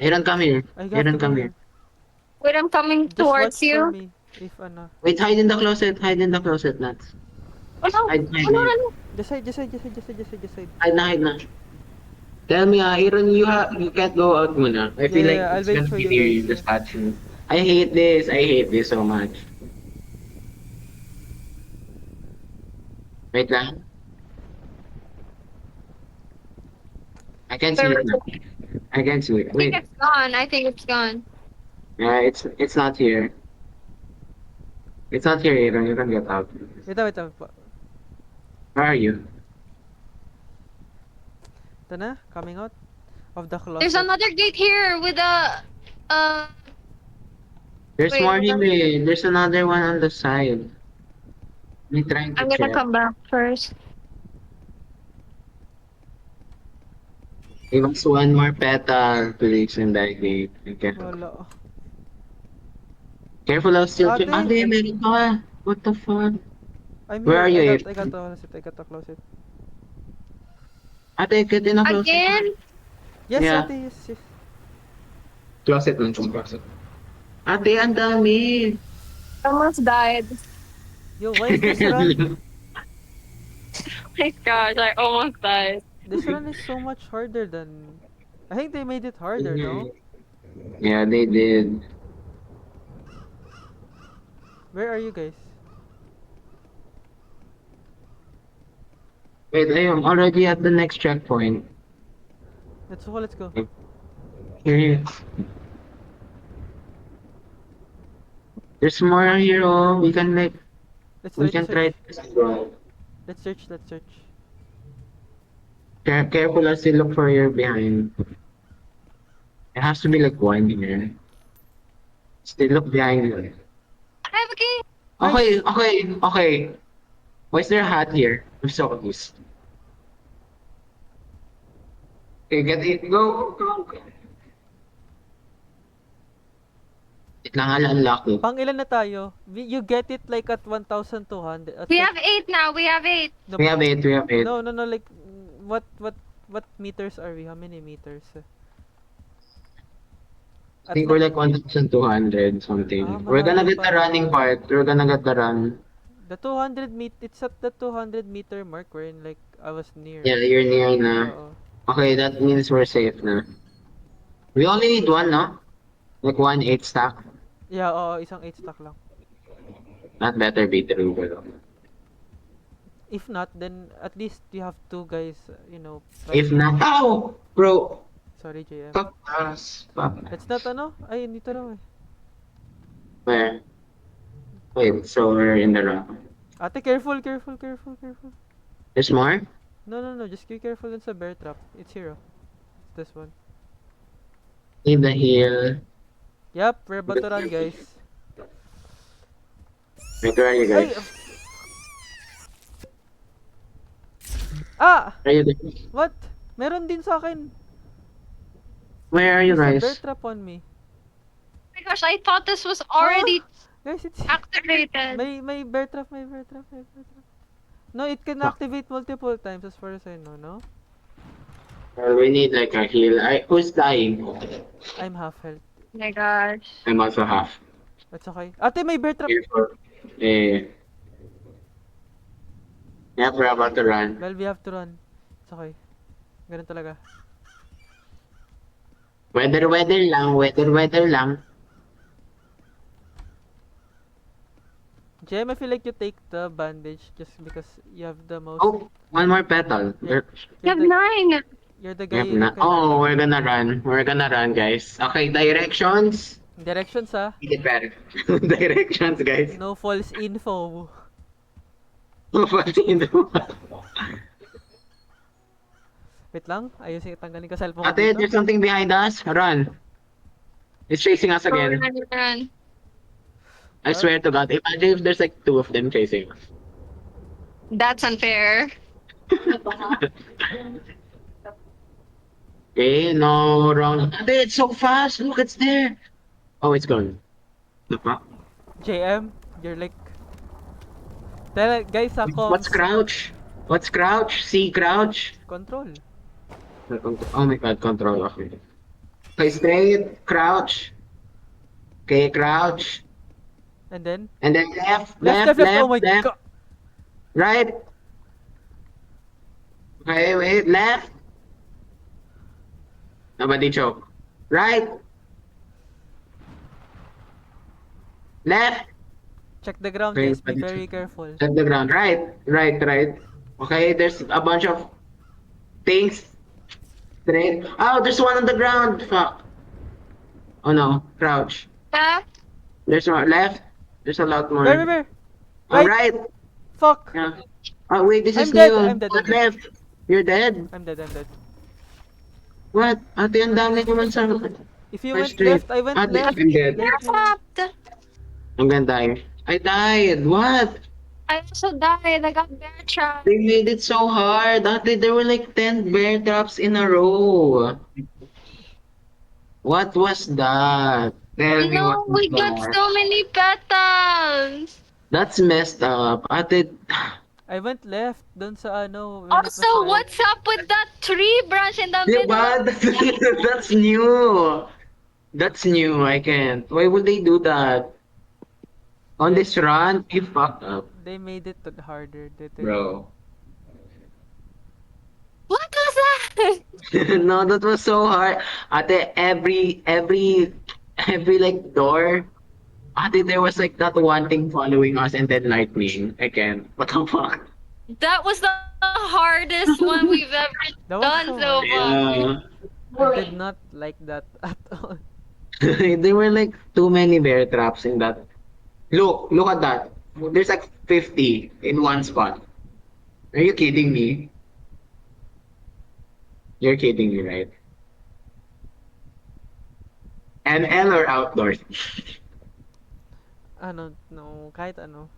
Aaron, come here. I got Aaron, to go come here. here. Wait, I'm coming Just towards watch for you. me. If ano. Wait, hide in the closet. Hide in the closet, Nats. Oh no! Hide, hide, Oh no, hide. no, no. Just side, just side, just side, just side, just side, just side. Hide na, hide na. Tell me, Aaron, you can't go out muna. I feel Yeah, I'll like it's wait gonna for be you near guys, the yeah. statue. I hate this. I hate this so much. Wait lang. I can see it now. I can see it. I think Wait. it's gone. I think it's gone. Yeah, it's not here. It's not here, Aaron. You can get out. Wait, wait, wait. Where are you? Ito na, coming out of the closet. There's another gate here with a There's Wait, more hold on. here. There's another one on the side. Me trying to I'm gonna check. come back first. Give us one more petal, please, in that gate. Okay. Wala. Careful, I'll still check. Ate! Ate, meron ka. What the fuck? I'm Where here. are you, I got the closet. I got the closet. Ate, get in a closet. Again? Yes, Yeah. ate, yes, yes. Closet lang yung closet. Ate, ang dami. Almost died. Yo, why is this run? My gosh, I almost died. This run is so much harder than... I think they made it harder, no? Yeah, they did. Where are you guys? Wait, I am already at the next checkpoint. Let's go, let's go. Here. There's more here, oh. We can like, Let's we try can to try search. this as well. Let's search, let's search. Careful as you look for your behind. It has to be like one here. Still look behind you. I have a key. Okay, okay, okay. Why is there a hat here? I'm so confused. Okay, get it. Go, go, go. Wait lang, I'll unlock it. Pang ilan na tayo? You get it like at 1,200. At We like, have 8 now. We have 8. no, We have it, we have it. no, like, what meters are we? How many meters? I think we're like 1,200 something. We're gonna marami get pa. the running part. We're gonna get the run. The 200 it's at the 200 meter mark wherein like I was near. Yeah, you're near na. Oo. Okay, that means we're safe na. We only need one, no? Like 1 8 stack. Yeah, oo, isang 8 stack lang. That better be true, pero. If not, then at least you have two guys, you know. If not, ow! Bro, Sorry, JM. fuck us. Fuck. It's not ano? Ay, dito raw eh. Where? Wait, so we're in the run. Ate, careful. There's more? No, just be careful dun sa bear trap. It's here, oh. It's this one. Need the heal. Yup, we're about to run, guys. Wait, where are you Ay! guys? Ah! Are you there? What? Meron din sa akin. Where are you There's a bear guys? trap on me. Oh my gosh, I thought this was already Guys, it's... activated. May bear trap. No, it can activate multiple times as far as I know, no? Well, we need like a heal. Who's dying? I'm half health. Oh my gosh. I'm also half. That's okay. Ate, may bear trap. Careful. Eh. Yeah, we're about to run. Well, we have to run. It's okay. Ganun talaga. Weather lang. JM, I feel like you take the bandage just because you have the most... Oh, one more petal. Yeah. You have 9. You're the guy Yep, who na. can... Oh, we're gonna run. We're gonna run, guys. Okay, directions. Directions, ah. Directions, guys. No false info. Wait lang. Ayusin, tanggalin ko cellphone ko Ate, dito. there's something behind us. Run. It's chasing us again. Run. I swear to God. Imagine if there's like 2 of them chasing us. That's unfair. Okay, no, wrong. Ate, it's so fast. Look, it's there. Oh, it's gone. The fuck? JM, you're like... Tell guys, ako... What's crouch? What's crouch? C crouch? Control. Oh my God, control. Okay. Okay, straight, crouch. Okay, crouch. And then... And then left. Left. Oh my god. Right. Okay, wait, left. Nobody choke. Right. Left. Check the ground, Okay, guys. Be buddy, very check. careful. Check the ground. Right. Okay, there's a bunch of things. Straight. Oh, there's one on the ground. Fuck. Oh no. Crouch. Left. There's one left. There's a lot more. Bear. All Right. right. Fuck. Yeah. Oh wait, this I'm is dead, new. I'm dead. What left? You're dead? I'm dead. What? Ate, ang dami naman sa... If you First went trip. left, I went Ate, left. I'm dead. Left. I'm gonna die. I died. What? I also died. I got bear trapped. They made it so hard. Ate, there were like 10 bear traps in a row. What was that? Tell me No, what was we got that? so many petals. That's messed up. Ate, I went left dun sa ano. when it was Also, red. what's up with that tree branch in the middle? diba? That's new. That's new. I can't. Why would they do that? On this run, you fucked up, They made it harder. bro. What was that? No, that was so hard. Ate, every like door. Ate, there was like that one thing following us and then lightning. I can't. What the fuck? That was the hardest one we've ever That was done so so hard. far. Yeah. I did not like that at all. There were like too many bear traps in that. Look at that. There's like 50 in one spot. Are you kidding me? You're kidding me, right? ML or outdoors? Ano, no, kahit ano.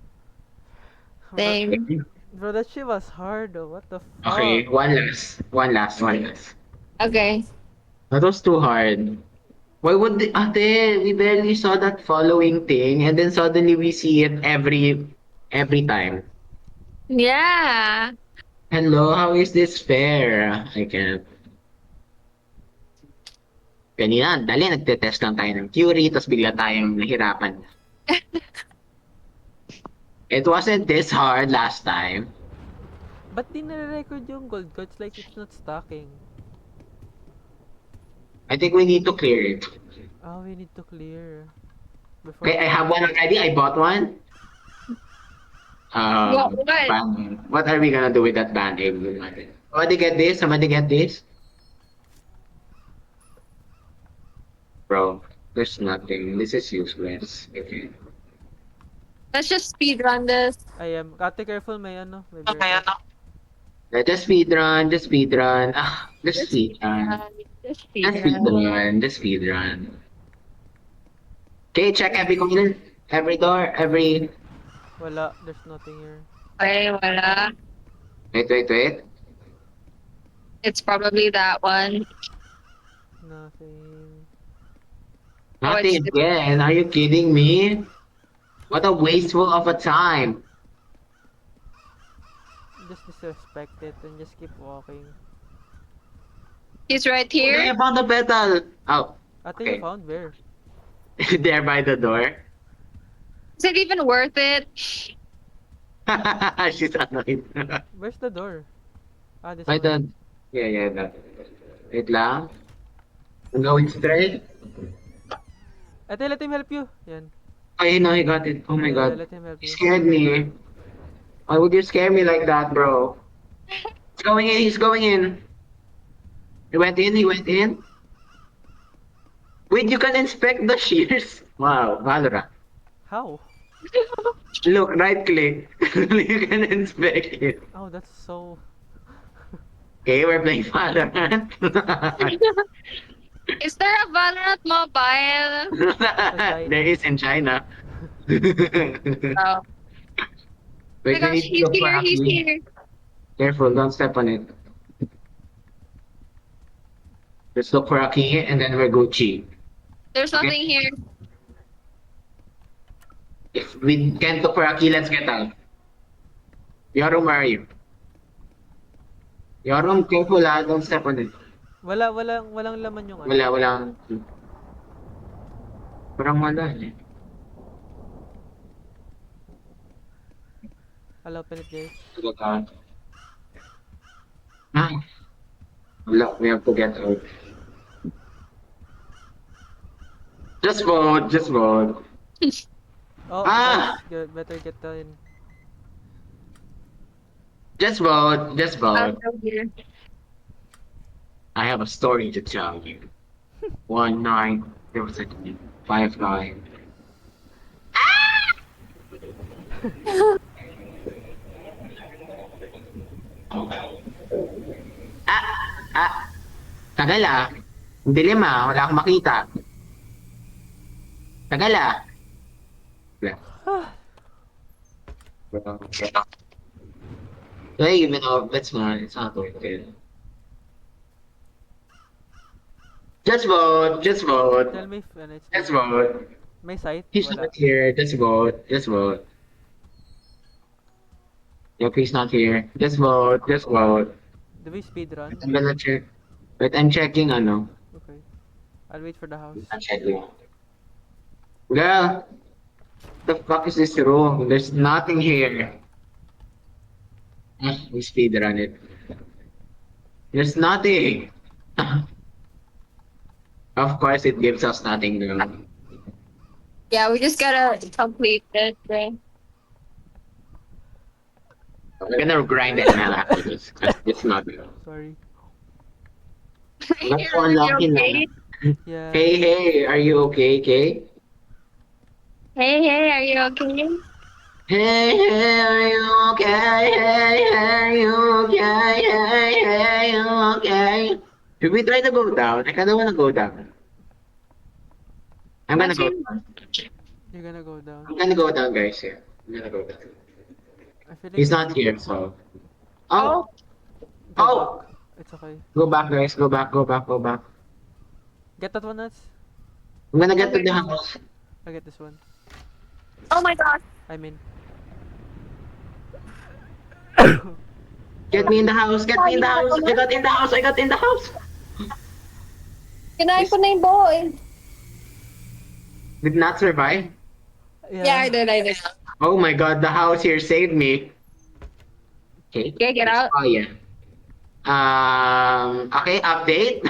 Bro, Same. bro, that shit was hard though. What the Okay, fuck? one last. Okay. That was too hard. Why would ate, we barely saw that following thing and then suddenly we see it every time. Yeah. Hello, how is this fair? I can't. Kanina, dali, nagte-test lang tayo ng theory, tapos bigla tayong nahirapan. It wasn't this hard last time. Ba't di nare-record yung gold codes like it's not stacking? I think we need to clear it. Oh, we need to clear. Before Okay, I have one already. I bought one. What? Band-aid. What are we gonna do with that band-aid? Somebody get this? Somebody get this? Bro, there's nothing. This is useless. Okay. Let's just speed run this. I am. Ate, careful, may ano, may bear trap. Just speed run, just speed run. Ah, just Just speed speed run. run. Just speed Just speed run. run, just speed run. Okay, check every corner, every door, every... Wala, there's nothing here. Okay, wala. Wait. It's probably that one. Nothing. Oh, Nothing it's again. Are you kidding me? What a wasteful of a time. Just disrespect it and just keep walking. He's right Okay, here. I found the petal. Oh, Ate, Okay. you found where? there by the door. Is it even worth it? She's annoyed. Where's the door? Ah, this By one. the... Yeah, that. Wait lang. I'm going straight. Ate, let him help you. Yan. I know, I got it. Oh my Yeah, god. let him help You you. scared me. Why would you scare me like that, bro? He's going in. He went in. Wait, you can inspect the shears? Wow, Valorant. How? Look, right click. You can inspect it. Oh, that's so... Okay, we're playing Valorant. Is there a Valorant mobile? There is in China. Wait, Oh. Oh my we gosh, need to he's look for here, he's Aki. here. Careful, don't step on it. Let's look for Aki and then we're Gucci. There's Okay. nothing here. If we can't look for Aki, let's get out. Yorum, where are you? Yorum, careful don't step on it. Walang laman yung ano. Wala. Parang wala eh. I'll open it, guys. Look out. Ah. Wala, we have to get out. Just vote. Oh, Ah! guys, good. Better get in. Just vote. I'm still here. I have a story to tell you. 1-9, there was a 5-9. Tagal ah. Ang dilim ah, wala akong makita. Tagal ah. Hey, even though it's not working. Just vote. Tell me if ano, it's Just vote. may site? He's Wala. not here. Just vote. Yep, he's not here. Just vote. Do we speed run? I'm gonna check. Wait, I'm checking ano. Okay. I'll wait for the house. I'm checking. Girl, the fuck is this room? There's nothing here. We speed run it. There's nothing. Of course, it gives us nothing new. Yeah, we just gotta complete it. Right? We're gonna grind it now after this. 'Cause it's not good. Sorry. That's Are one you lucky okay? na. Yeah. Hey, are you okay, Kay? Hey, are you okay? Hey, are you okay? Hey, are you okay? Hey, are you okay? Should we try to go down? I kinda wanna go down. I'm gonna go Watching? down. You're gonna go down. I'm gonna go down, guys. Here. I'm gonna go down. I feel like He's not here, so. Oh! go Oh! back. It's okay. Go back, guys. Go back, go back, go back. Get that one, Nuts. I'm gonna get to the house. I get this one. Oh my god. I mean, Get me in the house, get me in the house. I got in the house, I got in the house. Kinain ko na yung boy. Did not survive. Yeah, I did. Oh my god, the house here saved me. Okay. Okay, get out. Oh yeah. Okay, update.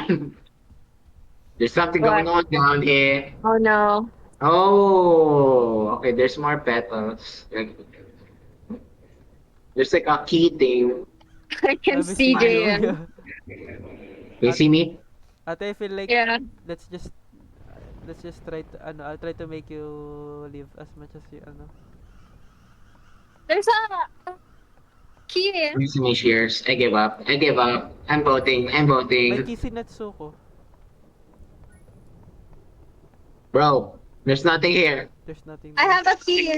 There's something going on down here. Oh no. Oh, okay, there's more petals. There's like a key thing. I can sabi see si Jay. Manu. You see me? Ate, I feel like Yeah. let's just try to I'll try to make you live as much as you There's a key. You see me, Shears. I give up. I give up. I'm voting. I'm May voting. kisi Natsuko. Bro, there's nothing here. There's nothing I there. have a key.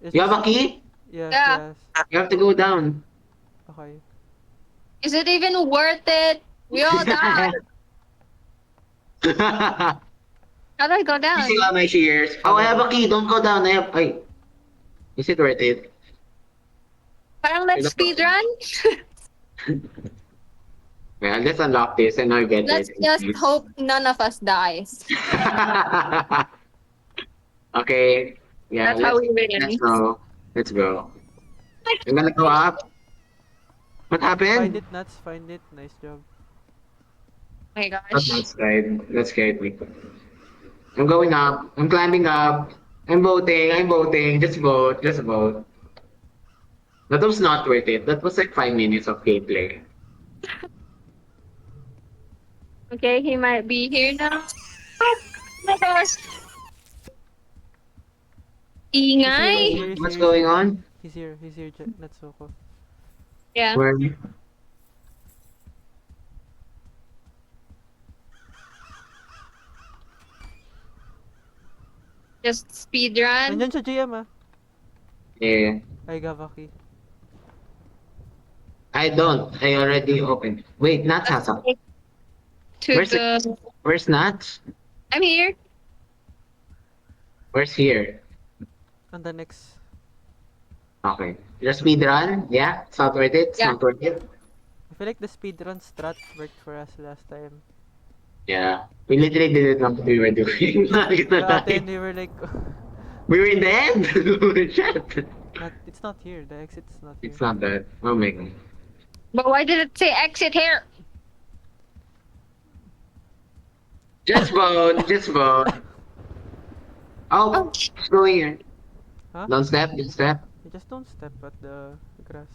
It's You have a just- key? Yes, Yeah. yes. You have to go down. Okay. Is it even worth it? We all died. How do I go down? Using all my shears. Oh, I have a key. Don't go down. Ay. Is it worth it? Parang let's speedrun. Well, let's unlock this and I'll get Let's it. just hope none of us dies. Okay. Yeah. That's how we win. Let's go. Let's go. I'm gonna go up. What Find happened? it, Nuts. Find it. Nice job. Oh my That's gosh. not scared. That's scared me. I'm going up. I'm climbing up. I'm voting. I'm voting. Just vote. Just vote. That was not worth it. That was like 5 minutes of gameplay. Okay, he might be here now. Oh my gosh. Ingay. He's What's here. going on? He's here. He's here, Natsuko. Yeah. Where? Just speedrun. Nandyan siya, GM ah. Yeah. Ay, Gavaki. I don't. I already opened. Wait, Nats has a. To Where's the. Where's Nats? I'm here. Where's here? On the next. Okay. Just speed run? Yeah? It's not worth it? It's Yeah. not worth it? I feel like the speedrun strat worked for us last time. Yeah. We literally didn't know what we were doing. Not gonna But lie. then we were like, We were in the end! Shit. it's not here. The exit's not here. It's not that. Oh my god. But why did it say exit here? Just vote. Just vote. Oh, Oh. it's going here. Huh? Don't step. Don't step. You just don't step at the grass.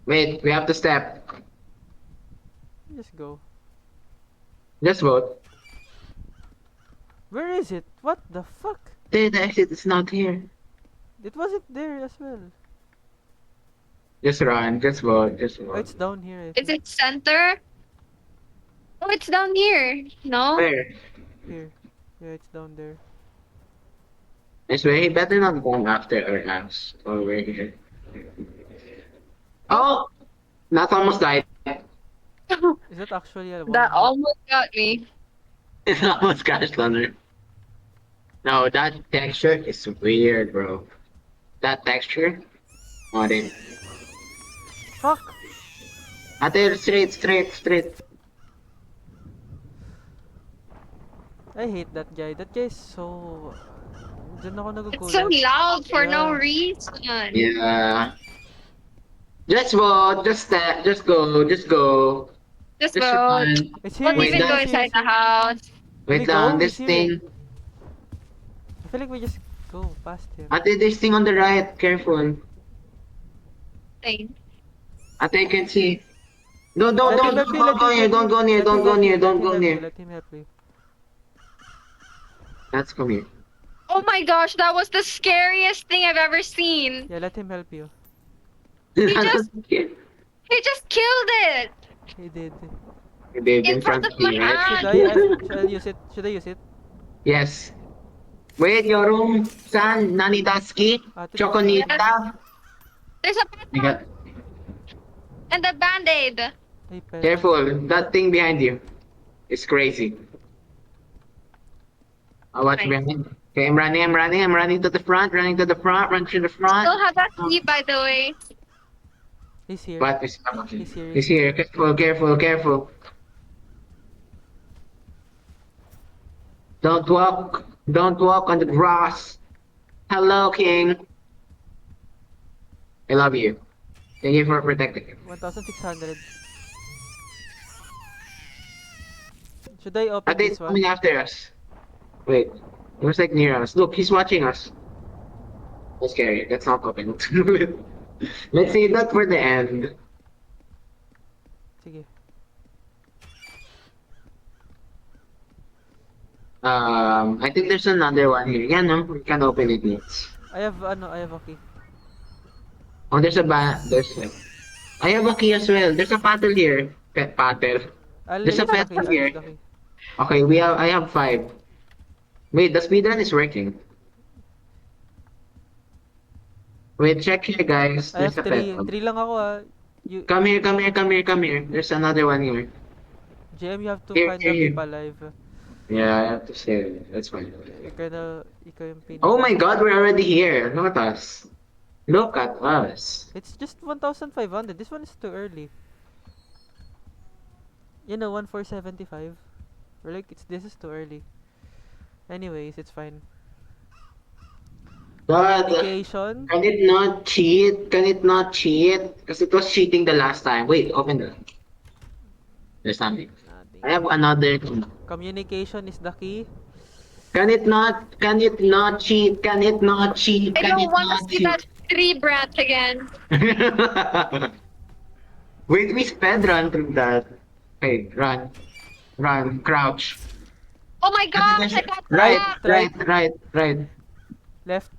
Wait, we have to step. Just go. Just vote. Where is it? What the fuck? The exit is not here. It wasn't there as well. Just run. Just vote. Just Oh, vote. it's down here. I Is think. it center? Oh, it's down here. No? Where? Here. Yeah, it's down there. I swear he better not go after our ass. Oh, we're here. Oh! Not almost died. Is that actually a That one? almost got me. It almost crashed on her. No, that texture is weird, bro. That texture? Oh, then. Fuck! Ate, straight, straight, straight. I hate that guy. That guy is so... Diyan ako It's so nagugulat. loud for no Yeah. reason. Yeah. Just vote, just step, just go, just go. Just Just vote. run. It's here. Won't Wait, even that- go inside the house. Wait we go? lang, this Is he- thing. I feel like we just go past him. Ate, this thing on the right, careful. Thing. Ate, I can see. Don't go Let him near, don't go near, don't go near, don't go near. Let him help you. Let's come here. Oh my gosh, that was the scariest thing I've ever seen. Yeah, let him help you. just- He just killed it He did. They did in front of my me, right? Should hand. I use it? Should I use it? Yes. Wait, your room, san, Nanidaski, Ate, Choconita. There's a I got, petal and a band-aid. ay, petal. careful, that thing behind you is crazy. I watch Nice. behind. Okay, I'm running to the front, run to the Still front. have that key, by the way. He's here. But he's He's here. He's here. Careful, careful, careful. Don't walk on the grass. Hello, King. I love you. Thank you for protecting. 1,600. Should I I open think this he's one? coming after us. Wait, he was like near us. Look, he's watching us. That's scary. That's not open. Let's save that for the end. Sige. I think there's another one here. Yeah, no, we can open it next. I have a key. Oh, there's I have a key as well. There's a paddle here. Pet paddle. I'll There's a use the pet key. I'll here. use the key. Okay, I have 5. Wait, the speedrun is working. Wait, check here, guys. I There's have a 3. pet. 3 lang ako ah. You, Come here. There's another one here. JM, you have to Here, find here, the here. keep alive. Yeah, I have to save it. That's fine. Ikaw yung pin. Oh my god, we're already here. Look at us. Look at us. It's just 1,500. This one is too early. You know, 1,475. We're like, this is too early. Anyways, it's fine. God, Vacation. can it not cheat? Can it not cheat? Because it was cheating the last time. Wait, open the. There's something. I have another. Communication is the key. Can it not cheat? Can it not cheat? I Can don't it want not to see cheat? that tree branch again. Wait, we sped run through that. Okay, run. Run, crouch. Oh my gosh, I got Right, trapped. right. Left.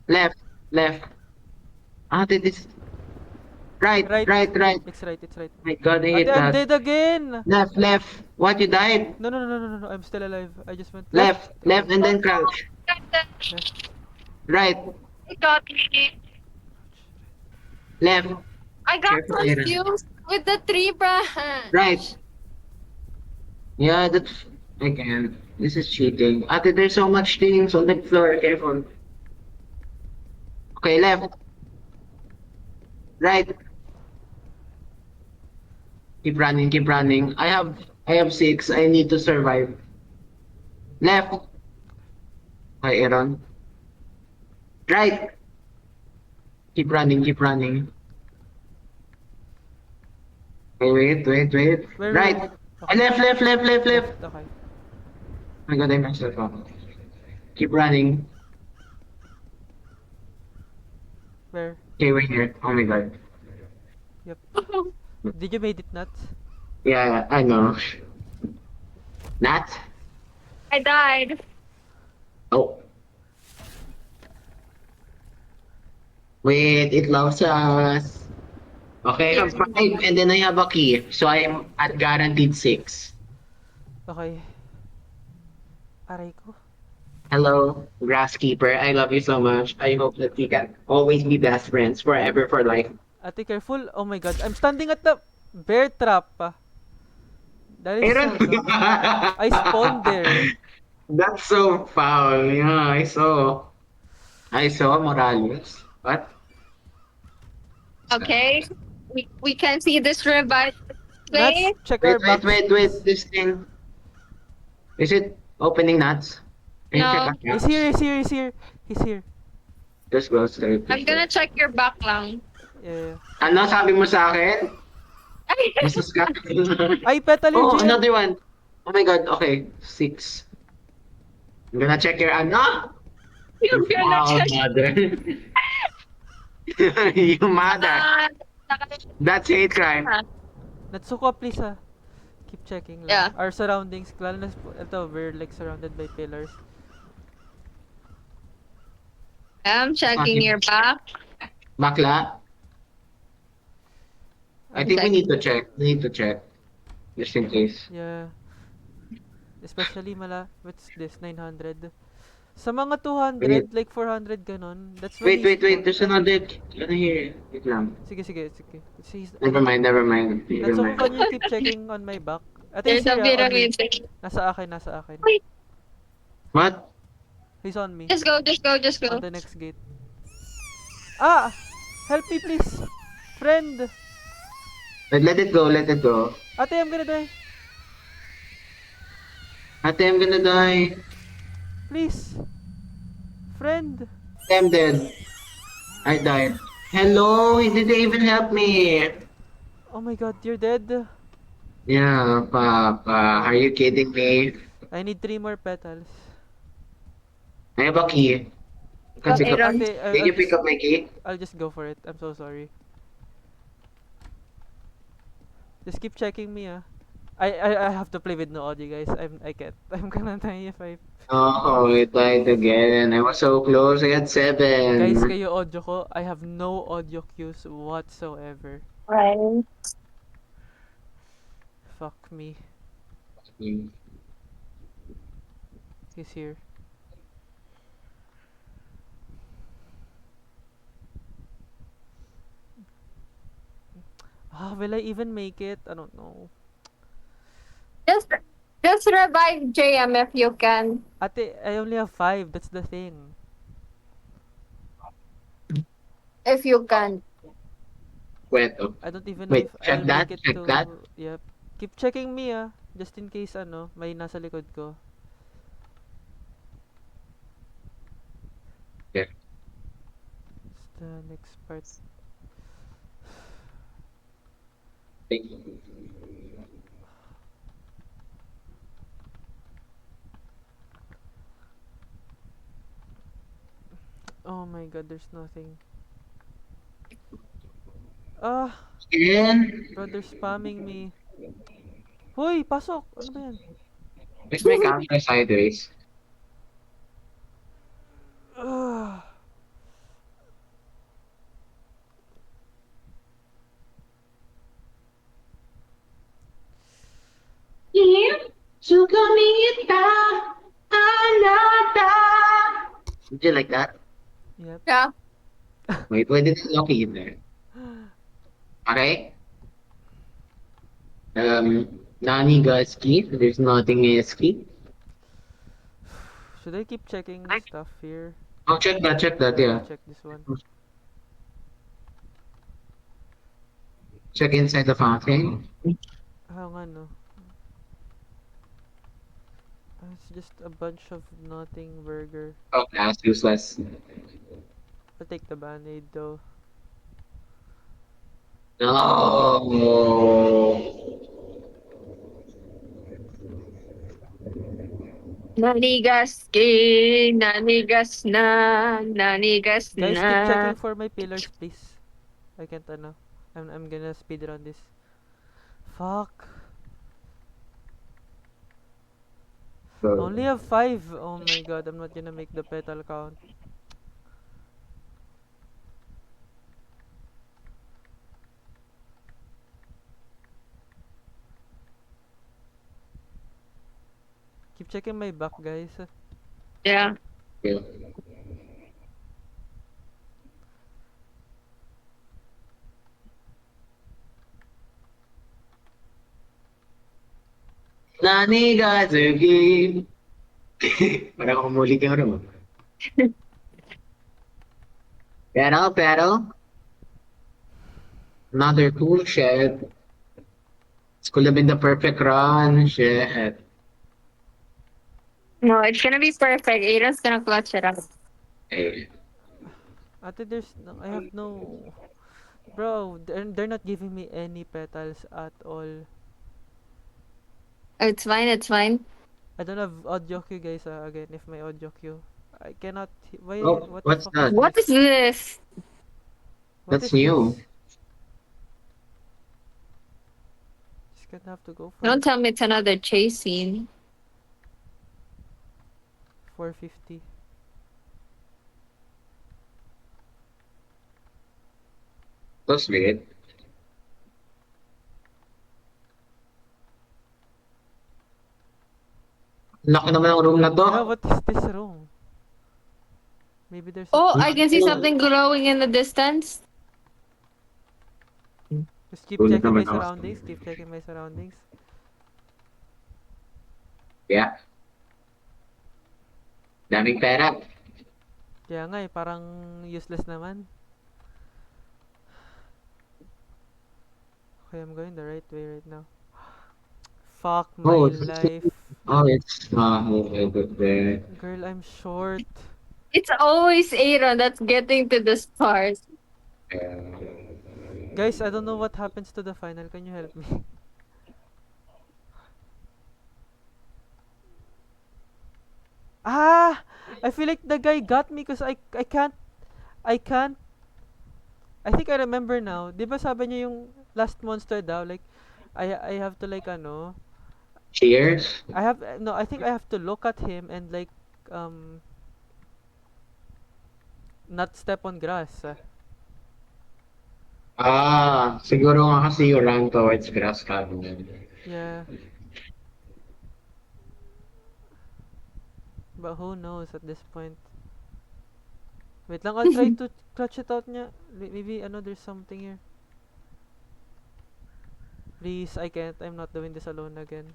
Left. Ah, this. Right. It's right. My god, I hit Ate, I'm that. dead again! Left. What, you died? No. I'm still alive. I just went Left, and then crouch. Right, I got me. left, I got Careful, Aaron. confused with the tree branch. right. Yeah, that's again. This is cheating. Ate, there's so much things on the floor. Careful. Okay, left. Right. Keep running. I have 6. I need to survive. Left. Okay, Aaron. Right. Keep running. Okay, wait. Where? Right. Okay. Left. Okay. Oh my god, I messed up. Keep running. Where? Okay, we're here. Oh my god. Yep. Did you made it nuts? Yeah, I know. Nat? I died. Oh. Wait, it loves us. Okay, I have 5 and then I have a key. So I'm at guaranteed 6. Okay. Aray ko. Hello, Grasskeeper. I love you so much. I hope that we can always be best friends forever for life. Ate, careful. Oh my god. I'm standing at the bear trap. That is Aaron! so dumb. I spawned there. That's so foul. Yeah, I saw Morales. What? Okay. We can see this revive. Let's Wait. check our back. Wait. This thing. Is it opening nuts? Can you No. check out He's here. He's here. Just go straight. I'm gonna check your back lang. Yeah. Ano sabi mo sa akin? Jesus ka. Ay, petal yung Oh, GM. another one. Oh my god. Okay, 6. I'm gonna check your ano? You're gonna Wow, check. mother. You mother. Ah, That's hate crime. Natsuko, please Keep checking lang. Yeah. Our surroundings. Lalo na ito, we're like surrounded by pillars. I'm checking your back. Bakla? I think we need to check. Just in case. Yeah. Especially what's this? 900. Sa mga 200, like 400 ganon, that's when Wait, he's wait. There's good. another. Ano here? Wait lang. Sige. Never mind. That's so can you keep checking on my back? Ate, he's There's a here, on me. pyramid. Nasa akin. Wait, What? He's on me. just On go. the next gate. Ah! Help me, please! Friend! Let it go. Ate, I'm gonna die. Ate, I'm gonna die. Please! Friend! I'm dead. I died. Hello, he didn't even help me. Oh my god, you're dead. Yeah, Papa. Are you kidding me? I need 3 more petals. I have a key. You Go, can pick up. Aaron. Ate, Can you pick up my key? I'll just go for it. I'm so sorry. Just keep checking me, ah. I have to play with no audio, guys. I can't. I'm gonna die if I... Oh, we died again. I was so close. I had Guys, 7. kayo audio ko. I have no audio cues whatsoever. Right. Fuck me. He's here. Will I even make it? I don't know. Just revive JM if you can. Ate, I only have 5. That's the thing. If you can. Kwento. I don't even know Wait, if check I'll that, make it check to... that. Yep. Keep checking me, ah. Just in case, may nasa likod ko. Yeah. It's the next part. Thank you. Oh my god, there's nothing. Ah! Again? Bro, they're spamming me. Hoy, pasok! Ano ba yan? Where's my camera sideways? Ah! Did you like that? Yep. Yeah. Wait, why did it lock in there? Okay. Nani got ski. There's nothing in ski. Should I keep checking stuff here? Oh, check that, I'll yeah. check this one. Check inside the fountain. Ah, nga no. It's just a bunch of nothing burger. Oh, that's useless. I'll take the band-aid though. No. Nanigas Guys, keep na. checking for my pillars, please. I can't, I'm gonna speed run this. Fuck. Only have 5. Oh my god, I'm not gonna make the petal count. Keep checking my back, guys. Yeah. Yeah. Nani got the game. Parang kumuli ka rin. Pero. Another cool shit. This could have been the perfect run. Shit. No, it's gonna be perfect. Aiden's gonna clutch it up. Hey. Ate, I have no... Bro, they're not giving me any petals at all. It's fine. I don't have audio cue, guys, again, if my audio cue. I cannot... Why? Oh, What the what's fuck that? is What is this? What That's is new. this? Just gonna have to go for Don't tell me it's another chase scene. 450. That's weird. Laki naman ang room na to. Yeah, what is this room? Maybe there's Oh, a... I can see something glowing in the distance. Just keep Gulat checking my naman ako. surroundings. Keep checking my surroundings. Yeah. Daming pera. Kaya nga eh, parang useless naman. Okay, I'm going the right way right now. Fuck my Oh, life. it's there. Girl, I'm short. It's always Aaron that's getting to the stars. Guys, I don't know what happens to the final. Can you help me? Ah! I feel like the guy got me because I can't I think I remember now. 'Di ba sabi niya yung last monster daw like I have to like ano, Cheers. I have no, I think I have to look at him and like um not step on grass. Siguro nga kasi you run towards grass cabinet. Yeah. But who knows at this point. Wait lang, I'll try to clutch it out niya. Maybe ano there's something here. Please, I can't. I'm not doing this alone again.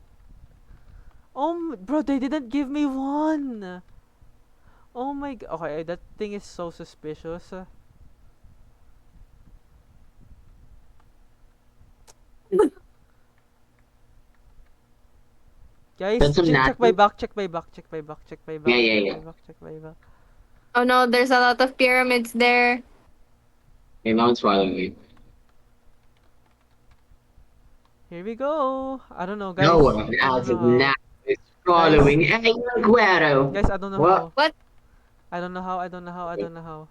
Bro, they didn't give me one. Oh my god. Okay, that thing is so suspicious. Guys, That's some check my natural. back, check my back, check my back, check my back, Yeah, check yeah, my yeah. back, check my back. Oh no, there's a lot of pyramids there. My mom's following me. Here we go. I don't know, guys. No, I don't as know of how. now, it's following. Hey, Guero. Guys, I don't know What? how. What? I don't know how. I don't know how. I don't know how.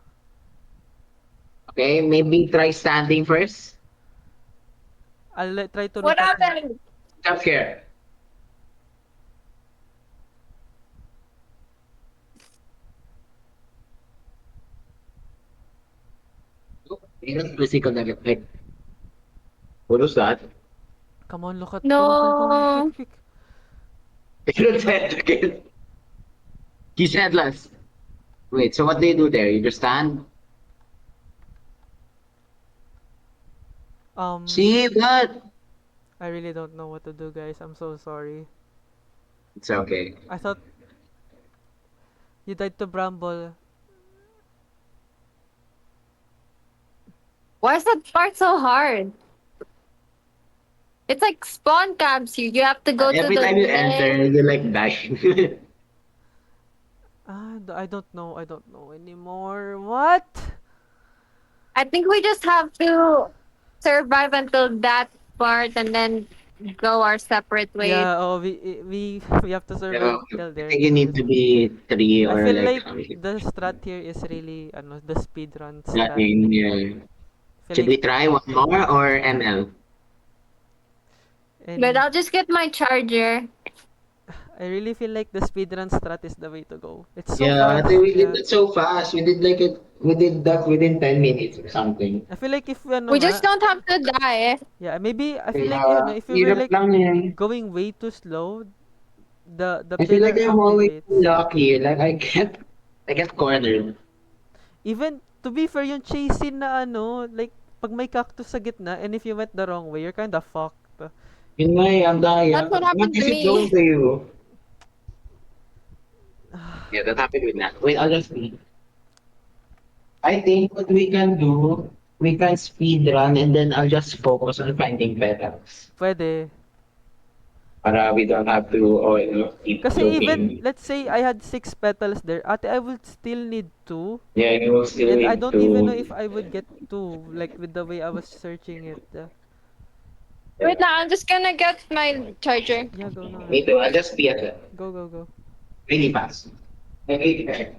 Okay, maybe try standing first. Try to What look at him. happened? Up here. Even physical negative. Like, what was that? Come on, look at. Come on, quick, No. quick. It said again. He's headless. Wait, so what do you do there? You just stand? See that? I really don't know what to do, guys. I'm so sorry. It's okay. I thought you died to Bramble. Why is that part so hard? It's like spawn camps you. You have to go to Every the time you enter, left. you like die. I don't know. I don't know anymore. What? I think we just have to survive until that part and then go our separate ways. Yeah. Oh, we have to survive So, till I there. think you need to be three I or feel like like the strat here is really the speedrun that strat. name. Yeah. I feel Should like we try one more or ML? But any I'll just get my charger. I really feel like the speedrun strat is the way to go. It's so Yeah, I fast. think we did Yeah. it so fast. We did like it. We did that within 10 minutes or something. I feel like if We nga, just don't have to die. yeah, maybe I feel like Yeah, if we were hirap like lang eh. going way too slow, the I feel like pillar I'm always activates. lucky. Like I get cornered. Even to be fair, yung chasing na like pag may cactus sa gitna and if you went the wrong way, you're kind of fucked. Yun nga eh, ang daya. That's what What happened to is it doing me. to you? Yeah, that happened with that. Wait, I'll just see. I think what we can do, we can speed run and then I'll just focus on finding petals. Pwede. Para we don't have to keep Kasi even, looking. let's say I had 6 petals there, ate, I would still need 2. Yeah, you will still And I need don't even know to. if I would get 2, like with the way I was searching it. Wait now, I'm just gonna get my charger. Yeah, go na. Me too. I'll just be at it Go, go, go. really fast. Okay.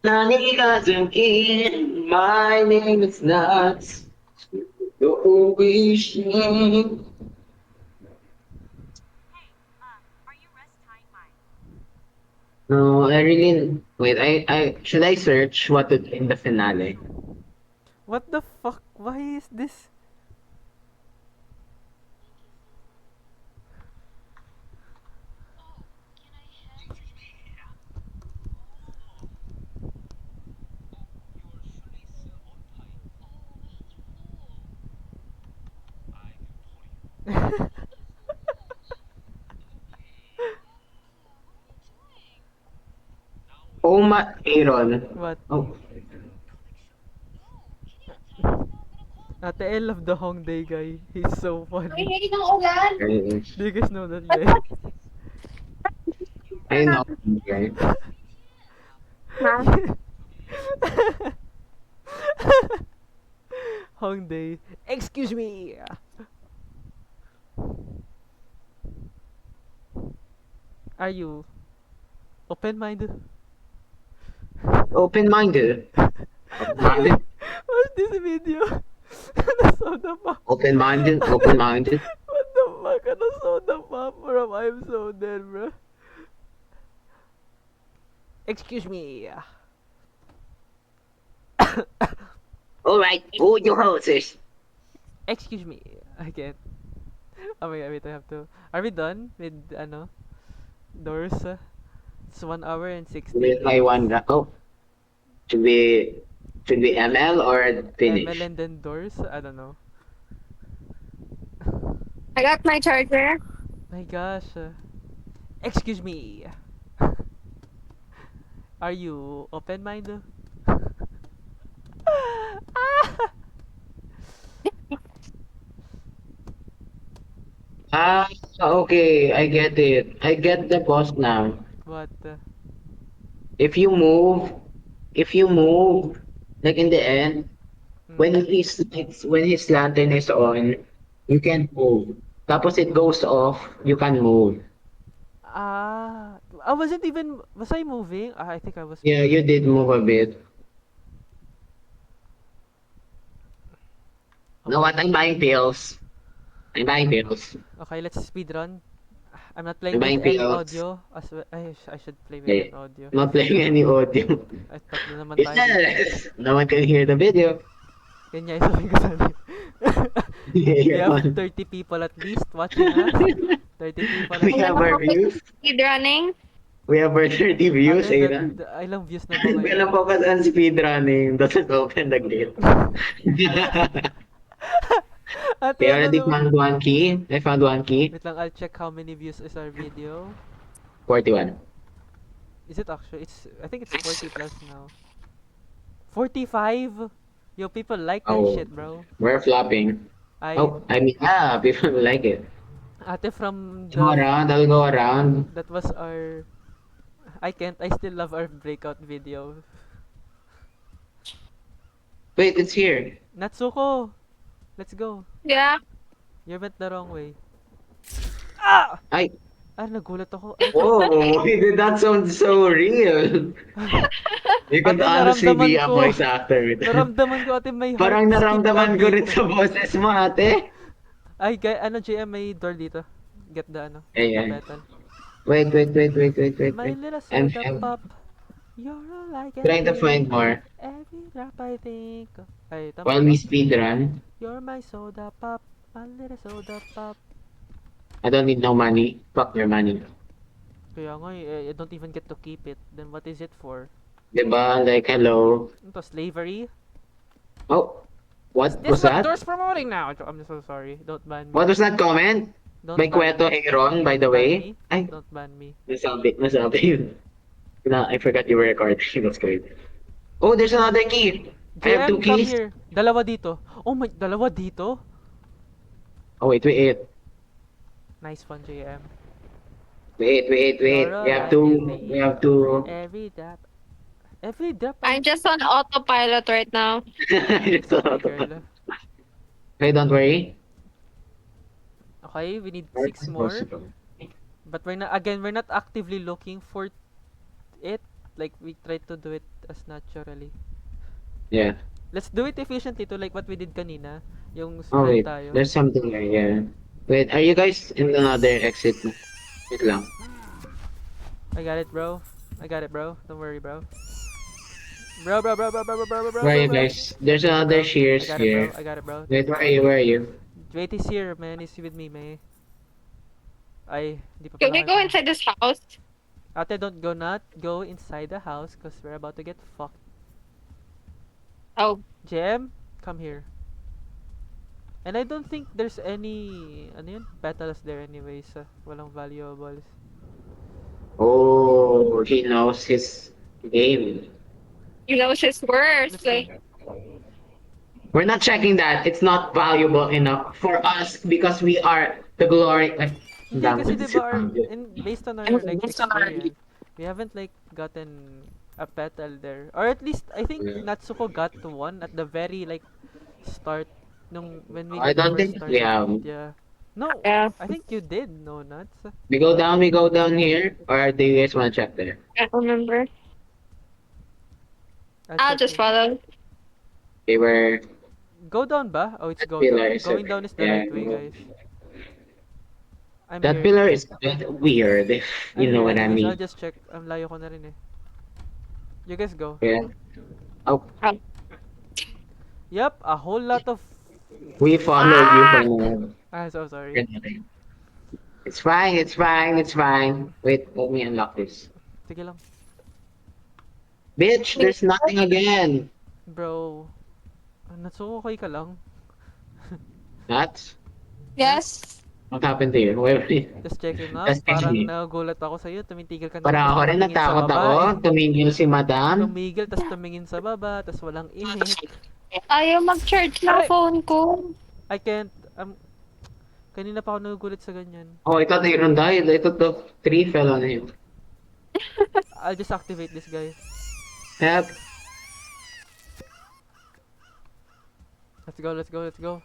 Nanigazangin, my name is Nuts. You're wishing. No, I really wait. I should I search what to do in the finale? What the fuck? Why is this? Oh my, Aaron. What? Oh, Ate I love the Hongdae guy. He's so funny. Ay, ng ulan. Do you guys know that guy? I know. Okay. Ha? Hongdae. Excuse me. Are you open-minded? Open-minded. Open-minded. What's this video? Ano soda pop? Open-minded. Open-minded. What the fuck? Ano soda pop from I'm So Dead, bro? Excuse me. All right. Who your hostess? Excuse me. I can't. Oh my god, wait, I have to. Are we done with doors? It's 1 hour and 60 With my one. Oh, should we ML or finish? ML and then doors? I don't know. I got my charger. My gosh. Excuse me. Are you open-minded? Ah, okay. I get it. I get the boss now. What? If you move, if you move, like in the end, when his lantern is on, you can't move. Tapos it goes off, you can move. I wasn't even. Was I moving? I think I was. Yeah, you did move a bit. You know what? I'm buying pills. I'm buying pills. Okay, let's speedrun. I'm not I'm playing buying with any pills. audio. As well. I should play with Okay. an audio. I'm not playing any audio. Ay, tatlo naman tayo dito. Yes! No one can hear the video. Yan nga, sabi ko sana. We have 30 people at least watching us. 30 people We at have our views. Speed running. We have our 30 views, Ate, Aiden. ilang views na ba We're ngayon? gonna focus on speedrunning. Doesn't open the gate. Ate, We ano already naman? found one key. I found one key. Wait lang, I'll check how many views is our video. 41. Is it actually? I think it's 40 plus now. 45? Yo, people like that Oh. shit, bro. We're flopping. Oh, I mean, people like it. Ate, from Go the... around, I'll go around. That was our... I still love our breakout video. Wait, it's here. Natsuko! Let's go. Yeah. You went the wrong way. Ah! Ay, Nagulat ako. Ay, whoa, did that sound so real? You could Ate, honestly be a naramdaman ko. voice actor with that. naramdaman ko, ate, may heart Parang skip naramdaman lang ko rin dito. sa boses mo, ate. Ay, JM, may door dito. Get the, Ayan. petal. Wait. My little I'm soda pop. You're all I can trying to find think. more. Every drop I think. Ay, tama While ba? we speedrun, You're my soda pop. My little soda pop. I don't need no money. Fuck your money. Kaya nga, I don't even get to keep it. Then what is it for? Diba? Like, hello. Ito, slavery? Oh, what This was what that? door's promoting now! I'm so sorry. Don't ban me. What was that comment? Don't May ban kwento me. Aaron, by the Don't ban way. me. Ay, Don't ban me. nasabi yun. No, I forgot you were recording. That's great. Oh, there's another key. I have two JM, come keys. here. Dalawa dito. Oh my, dalawa dito? Oh, wait. Nice one, JM. Wait. You're We have alright to, with me. we have to. Every drop I'm just on autopilot right now. Just a lot of- girl. Okay, don't worry. Okay, we need 6 more. But we're not actively looking for it. Like, we try to do it as naturally. Yeah. Let's do it efficiently to like what we did kanina. Yung Oh spread wait, tayo. there's something there. Yeah. Wait, are you guys in another exit? Wait lang. I got it, bro. I got it, bro. Don't worry, bro. Bro, bro, bro, bro, bro, bro, bro, bro, Where are bro, you bro. guys? There's Okay, another bro. I shears got it, bro. here. I got it, bro. Wait, where are you? Where are you? Wait, he's here, man. He's with me, man. Ay, di pa Can pala we kayo go pumunta. inside this house? Ate, don't go not go inside the house because we're about to get fucked. Oh, Jem, come here. And I don't think there's any, ano yun? Petals there anyways. Walang valuables. Oh, he knows his game. you know, it's worse. Let's go. Like, We're not checking that. It's not valuable enough for us because we are the glory. Ay, ang Hindi dami kasi ko 'di ba sinabi. based on our like experience, we haven't like gotten a petal there. Or at least I think Yeah. Natsuko got one at the very like start nung when we I don't first think we started. have. Yeah. No, yeah, I think you did, no Nats. We go down here, or do you guys want to check there? I don't remember. I'll Check just it. follow. They were Go down ba? Oh, it's go down. pillars. Going down is the Yeah. right way, guys. I'm That here. pillar is a bit weird, if you I'm know here what I anyways. I'll mean. just check. Ang layo ko na rin eh. You guys go. Yeah. Oh, Yep, a whole lot of we followed you Ah! for now. so sorry. It's fine. It's fine. It's fine. Wait, let me unlock this. Sige lang. Bitch, there's nothing again. Bro, natsukokay ka lang. That's Yes. what happened to you. Wait, wait. Just checking up. That's Parang me. nagulat ako sa'yo. Tumitigil ka na Parang tapos ako rin tumatingin sa natakot baba. ako. Eh. Tumingil si madam. Tumigil, tapos tumingin sa baba, tapos walang init. Ayaw mag-charge na Aray! phone ko. I can't, kanina pa ako nagugulat sa ganyan. Oh, I thought they don't die. I thought the tree fell on him. I'll just activate this guy. Help. Let's go, let's go, let's go.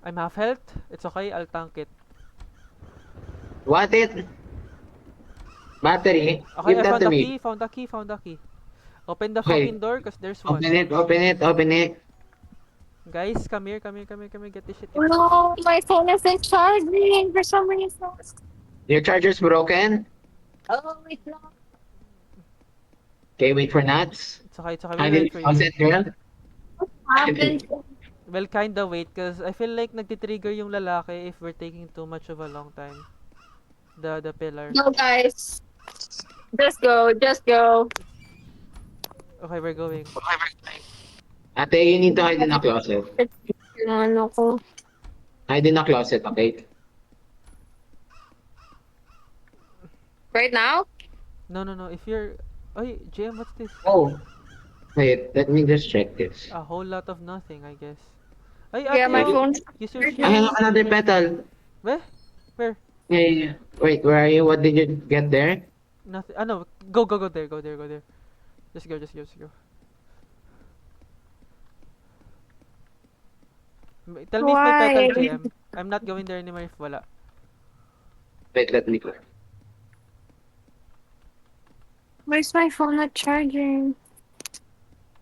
I'm half health. It's okay, I'll tank it. What it? Battery. Okay, Give I that found to the me. key, found the key, found the key. Open the Okay. fucking door, cause there's one. Open it, open it, open it. Guys, come here, come here, come here, come here, get this shit. Get this. No, my phone isn't charging for some reason. Your charger's broken? Oh, it's not. Okay, wait for Nats. It's okay, I we'll wait didn't for pause you. it, girl. Happened. Well, kinda wait, cause I feel like nagtitrigger yung lalaki if we're taking too much of a long time. The pillar. No, guys. Just go, just go. Okay, we're going. Ate, you need to hide in a closet. Ano ko. Hide in a closet, okay? Right now? No, no, no. If you're... Oy, JM, what's this? Oh. Wait, let me just check this. A whole lot of nothing, I guess. Ay, Yeah, ate, my oh, phone. use your I shield. have another petal. Where? Where? Yeah, yeah, yeah. Wait, where are you? What did you get there? Nothing. Ah, no. Go, go, go there, go there, go there. Just go, just go, just go. Tell me if may petal, Why? JM. I'm not going there anymore if wala. Wait, let me go. Where's my phone not charging?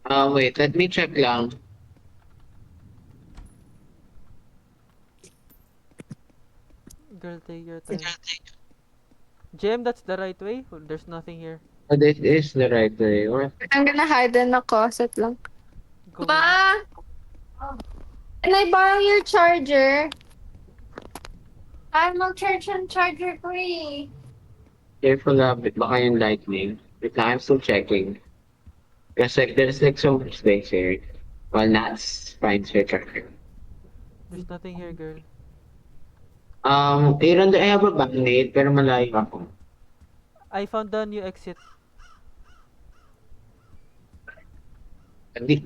Wait, let me check lang. Girl, take your time. JM, that's the right way? Well, there's nothing here. Oh, this is the right way. Or I'm gonna hide in the closet lang. Go, go. Ma! Can I borrow your charger? I'm mag-charge ang charger ko eh. careful baka yung lightning. Wait lang, I'm still checking. Because like, there's like so much space here. While Nats finds her charger. There's nothing here, girl. Aaron, I have a band-aid, pero malayo ako. I found the new exit. Hindi.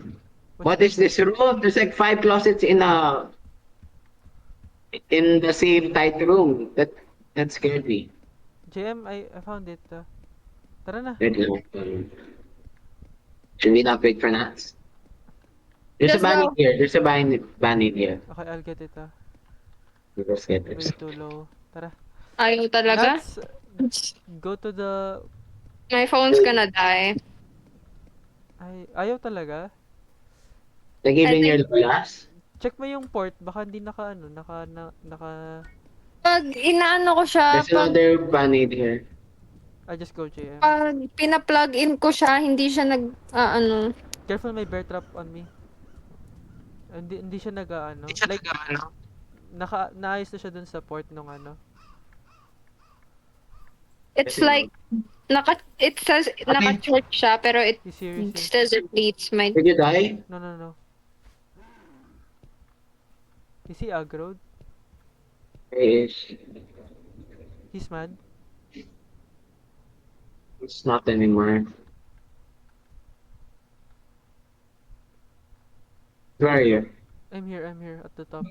What is this room? There's like 5 closets in the same tight room. That scared me. JM, I found it. Tara na. Wait lang. Should we not wait for Nats? There's Let's a band-aid go. here. There's a band-aid here. Okay, I'll get it. Let's get Way this. too low. Tara. Ayaw talaga? Let's go to the My phone's gonna die. Ay, ayaw talaga. Like I even think your glass? Check mo yung port, baka hindi naka ano, naka pag inaano ko siya, There's another band-aid here. I just go JM. pag pina-plug in ko siya, hindi siya ano. Careful, may bear trap on me. Hindi siya nag-ano. Like, naayos na siya dun sa port nung ano. It's like, it says, naka-church siya, pero it You serious? says it leads my, Did you die? No, no, no. Is he aggroed? Ish. He's mad? It's not anymore. Where are you? I'm here at the top.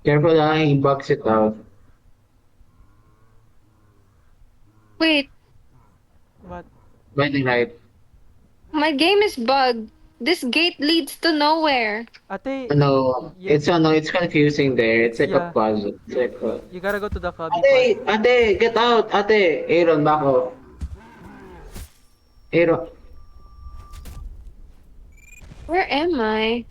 Careful he bugs it out. wait, What? By the right. my game is bugged. This gate leads to nowhere. Ate, No, Yeah. it's confusing there. It's like Yeah. a puzzle. It's like a... you gotta go to the cubby Ate, part. ate, get out, ate. Aaron, back off. Aaron. Where am I?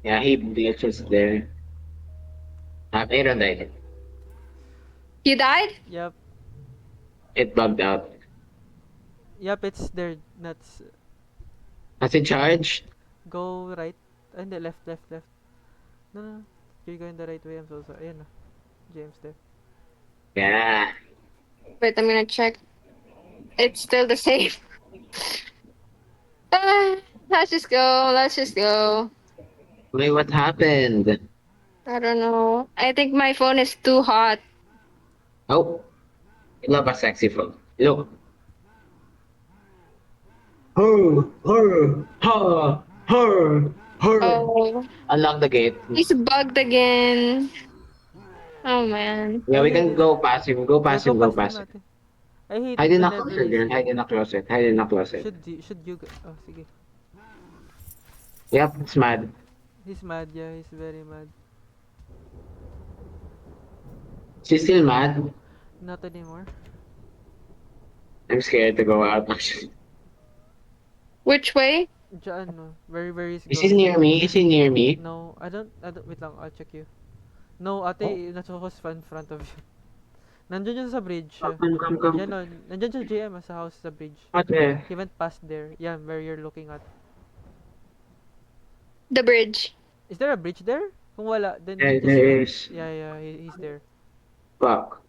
Yeah, he glitches there. Aaron died. You died? Yep. It bugged out. Yep, it's there. That's Has it charged? go right. And the left. No, no, no. You're going the right way. I'm so sorry. Ayan na. James there. Yeah. Wait, I'm gonna check. It's still the same. Let's just go. Wait, what happened? I don't know. I think my phone is too hot. Oh, I love a sexy phone. Look. Her. Oh, Unlock the gate. he's bugged again. Oh man. Yeah, we can go past him. Go past him. Go past past him. natin. I hate Hide in the whenever closet, he's girl. here. Hide in the closet. Hide in the closet. Should you oh, sige. Yep, it's mad. He's mad, yeah, he's very mad. She's still mad. Not anymore. I'm scared to go out. Actually, Which way? Diyan, no. Where he's is he going. near me? Is he near me? No, I don't, wait lang, I'll check you. No, ate, nasa ko in front of you. Nandyan siya sa bridge. Come. Yan o, nandyan siya GM sa house sa bridge. What the? He went past there. Yan, where you're looking at. The bridge. Is there a bridge there? Kung wala, then Yeah, you just there go. is. Yeah, he's there. Fuck.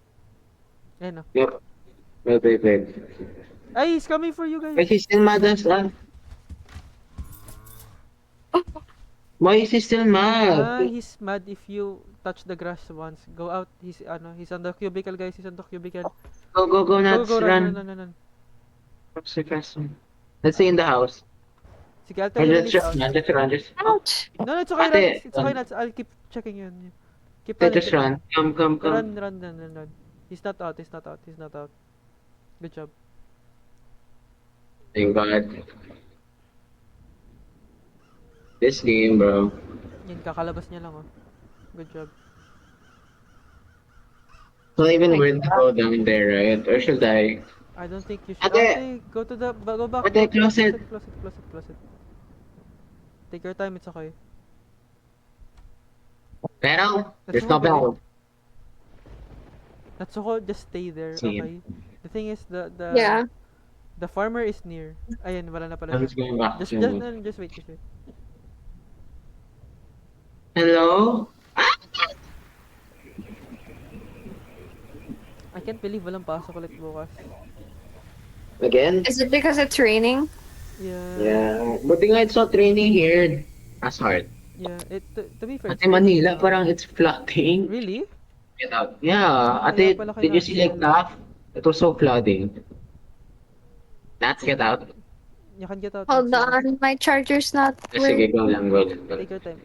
Yan o. Yep. Wait. Ay, he's coming for you guys. Wait, he's still mad as well. Why is he still mad? He's mad if you touch the grass once. Go out. He's on the cubicle, guys. He's on the cubicle. Go, nuts, Go, run. run. Let's stay in the house. Sige, I'll tell you when he's out. Just run. Ouch. No, it's okay, Ate, Rans. It's okay, Nats. I'll keep checking yun. Keep Just run. Come. Run. He's not out. Good job. Thank God. This game, bro. Yan, kakalabas niya lang, oh. Good job. It's not even worth to go down there, right? Or should I? I don't think you should. Ate! Go back. Ate, close it. Close it. Take your time, it's okay. Pero, there's That's no okay. bell. Natsuko, just stay there, Sige. okay? The thing is, Yeah. the farmer is near. Ayan, wala na pala I'm siya. just going back. Just wait. Hello? I can't believe walang pasok ulit bukas. Again? Is it because it's raining? Yeah. Yeah. Buti nga it's not raining here. That's hard. Yeah, to be fair. Ate Manila, parang it's flooding. Really? Get out. Yeah. Ate, Kaya pala did you see like kailangan that? It was so flooding. Let's get out. You can get out. Hold next time. on, my charger's not Sige, working. go lang. Take your time.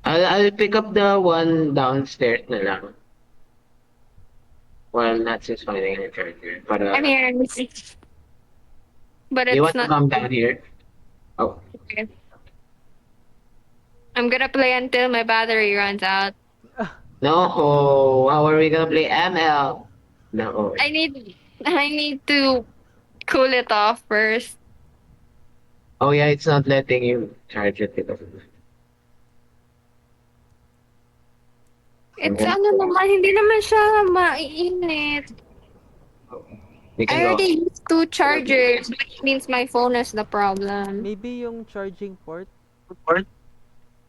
I'll pick up the one downstairs na lang. While Nats is finding a charger. Para, I'm here. But you it's want to not. come down here? Oh, I'm gonna play until my battery runs out. No, how are we gonna play ML? No. I need to cool it off first. Oh yeah, it's not letting you charge it because of It's ano naman, hindi naman siya maiinit. You I can go. already used two chargers, which means my phone is the problem. Maybe yung charging port,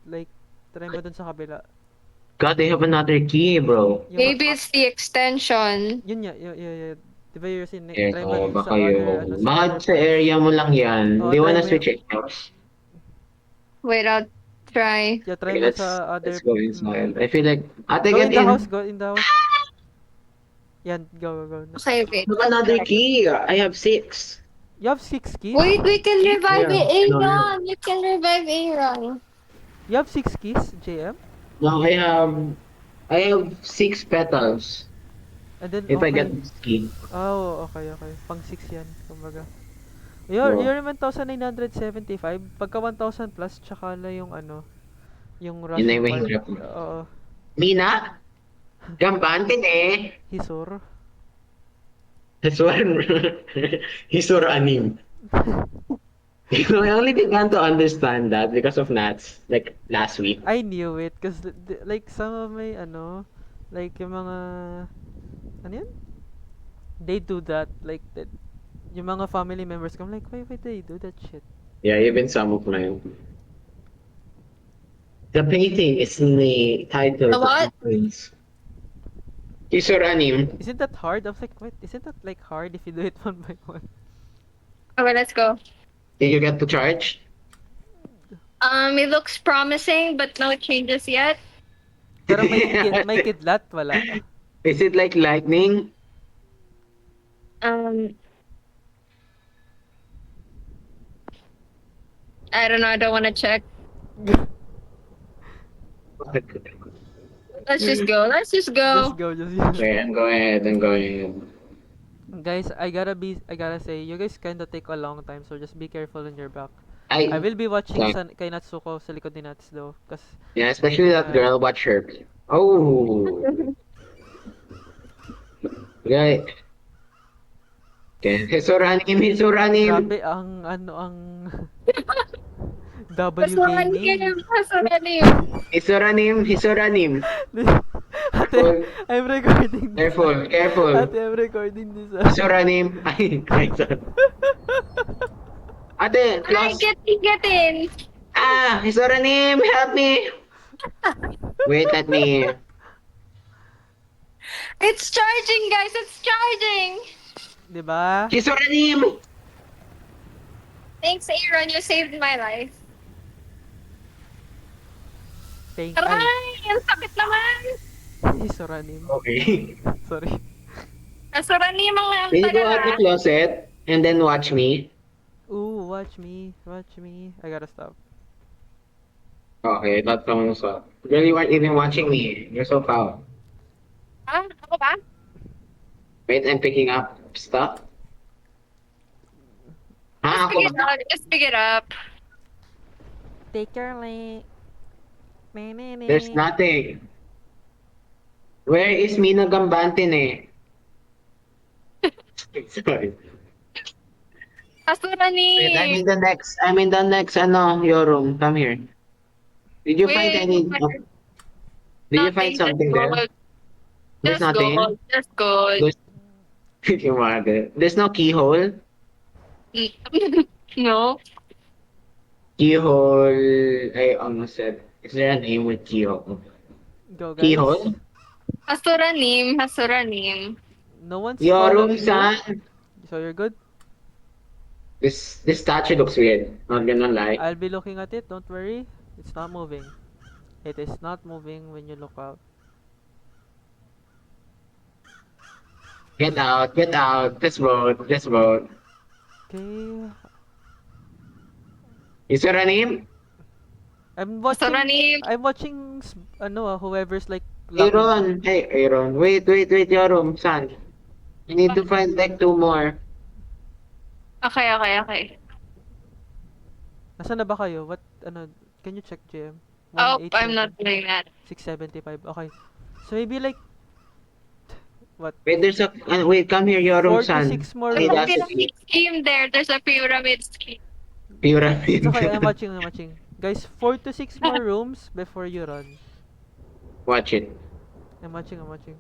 like, try mo dun sa kabila. God, they have another key, bro. Yung, Maybe it's the extension. yun nga, yeah. Di ba you're saying, Yes, try mo dun baka sa other, yung... ano, sa Baka other sa port. area mo lang yan. Oo, Do you try wanna mo switch yung, it house? Wait, I'll try. yeah, try Okay, mo let's sa other, go inside. I feel like... Ate, go get in the house, in! go in the house. Yan, go. Okay, wait. Have I'll another try. key! I have 6. You have 6 keys? Wait, we can revive Yeah, Aaron! You can revive Aaron. You have 6 keys, JM? No, I have 6 petals. And then, If I okay. get this key. Oh, okay. Pang 6 yan, kumbaga. No. You're 1,975. Pagka 1,000 plus, tsaka na yung ano, yung Yun na rushing yung part. mahirap. Oo. Mina? Gampante eh! Hisor. Hisor anim. You know, I only began to understand that because of Nats, like last week. I knew it, cause like some of my ano, like yung mga, ano yun? They do that, like that. Yung mga family members come like, why they do that shit? Yeah, even some of mine. The painting is in the title. The what? Hisor anim. Isn't that hard? I was like, wait, isn't that like hard if you do it one by one? Okay, let's go. Did you get to charge? It looks promising, but no changes yet. Pero may kidlat, wala. Is it like lightning? I don't know. I don't want to check. Let's just go. Let's just go. Just go. Okay, I'm going. Guys, I gotta say, you guys kinda take a long time, so just be careful on your back. I will be watching kay Natsuko sa likod ni Nats though, Yeah, especially that girl. Watch her. Oh. Okay. Okay. Hisuranim. grabe ang W gaming. Hisuranim. Ate, I'm recording this. Careful. Ate, I'm recording this. Hisuranim. Ay, sorry. Ate, Alright, close. get in. Hisuranim, help me. Wait, let me. It's charging, guys. It's charging. Diba? Hisuranim. Thanks, Aaron. You saved my life. Thank Aray, ang sakit naman. Soranim. Okay. Sorry. Nasura niya mga Can you go out the closet and then watch me? Ooh, watch me. I gotta stop. Okay, that's someone saw. Girl, you weren't even watching me. You're so foul. Ako ba? Wait, I'm picking up stuff. Ako ba? Just pick it up. Take your link. There's nothing. Where is Mina Gambantin Sorry. Nasura ni. Wait, I'm in the next, your room. Come here. Did you find any... Did you find something there? There's nothing? Just good. There's no keyhole? No. Keyhole... I almost said... Is there a name with keyhole? Go, guys. Keyhole? Hasuranim. No one's Your room, following you. son. So you're good? This statue looks weird. Not gonna lie. I'll be looking at it. Don't worry. It's not moving. It is not moving when you look out. Get out. This road. Okay. Is there a name? I'm watching. Hasuranim. I'm watching. Whoever's like. locking- Aaron. Hey, Aaron. Wait, your room, son. You need to find like 2 more. Okay. Nasaan na ba kayo? What? Can you check, JM? Oh, 187, I'm not doing that. 675. Okay. So maybe like what? Wait, wait, come here, your 4 room, to son. 6 more Okay, There's a that's rooms. it. pyramid scheme there. There's a pyramid scheme. Pyramid. It's okay, I'm watching, I'm watching. Guys, 4 to 6 more rooms before you run. Watch it. I'm watching, I'm watching.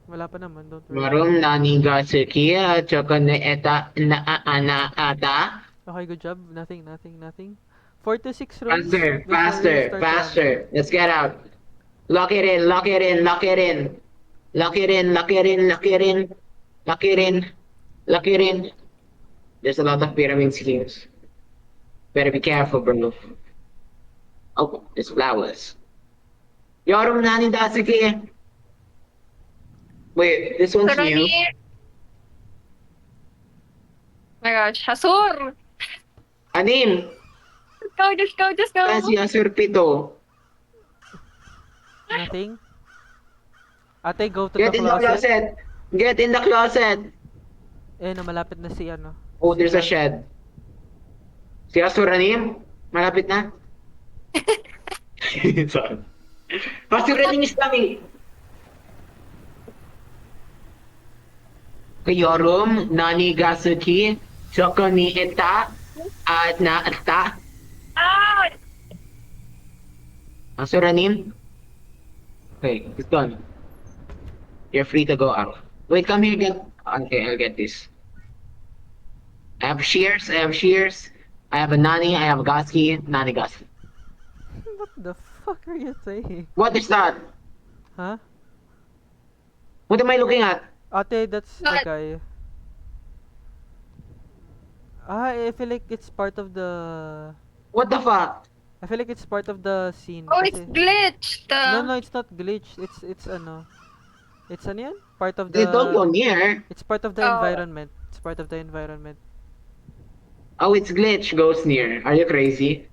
Wala pa naman, don't worry. Marom nani ga sekia tsaka na eta na ana ata. Okay, good job. Nothing, nothing, nothing. 4 to 6 rooms Faster, before you faster, start running. faster. Let's get out. Lock it in, lock it in, lock it in. Lock it in, lock it in, lock it in. Lock it in, lock it in. There's a lot of pyramid schemes. Better be careful, bro. Oh, there's flowers. Yorum nani da sekia. Wait, this one's new. Sarani. My gosh. Hasur. Anim, Just go, just go. kasi asur pito. Nothing? Ate, go to Get the in the closet. closet. Get in the closet. Eh, na malapit na si ano. Oh, there's a shed. Si Asuranim? Malapit na? Sorry. Asuranim is coming. Kayorum, Nani Gasuki, Soko ni Ita, at na Ata. Ah! Asuranim? Okay, it's done. You're free to go out. Wait, come here, get. Okay, I'll get this. I have shears, I have shears. I have a Nani, I have a Gaski, Nani Gaski. What the fuck are you saying? What is that? Huh? What am I looking at? Ate, that's a What? guy. I feel like it's part of the... What the fuck? I feel like it's part of the scene. Oh, it's kasi- glitched. No, it's not glitch. It's ano. It's ano yan? Part of They don't go the... near. It's part of the Oh. environment. It's part of the environment. Oh, it's glitch goes near. Are you crazy?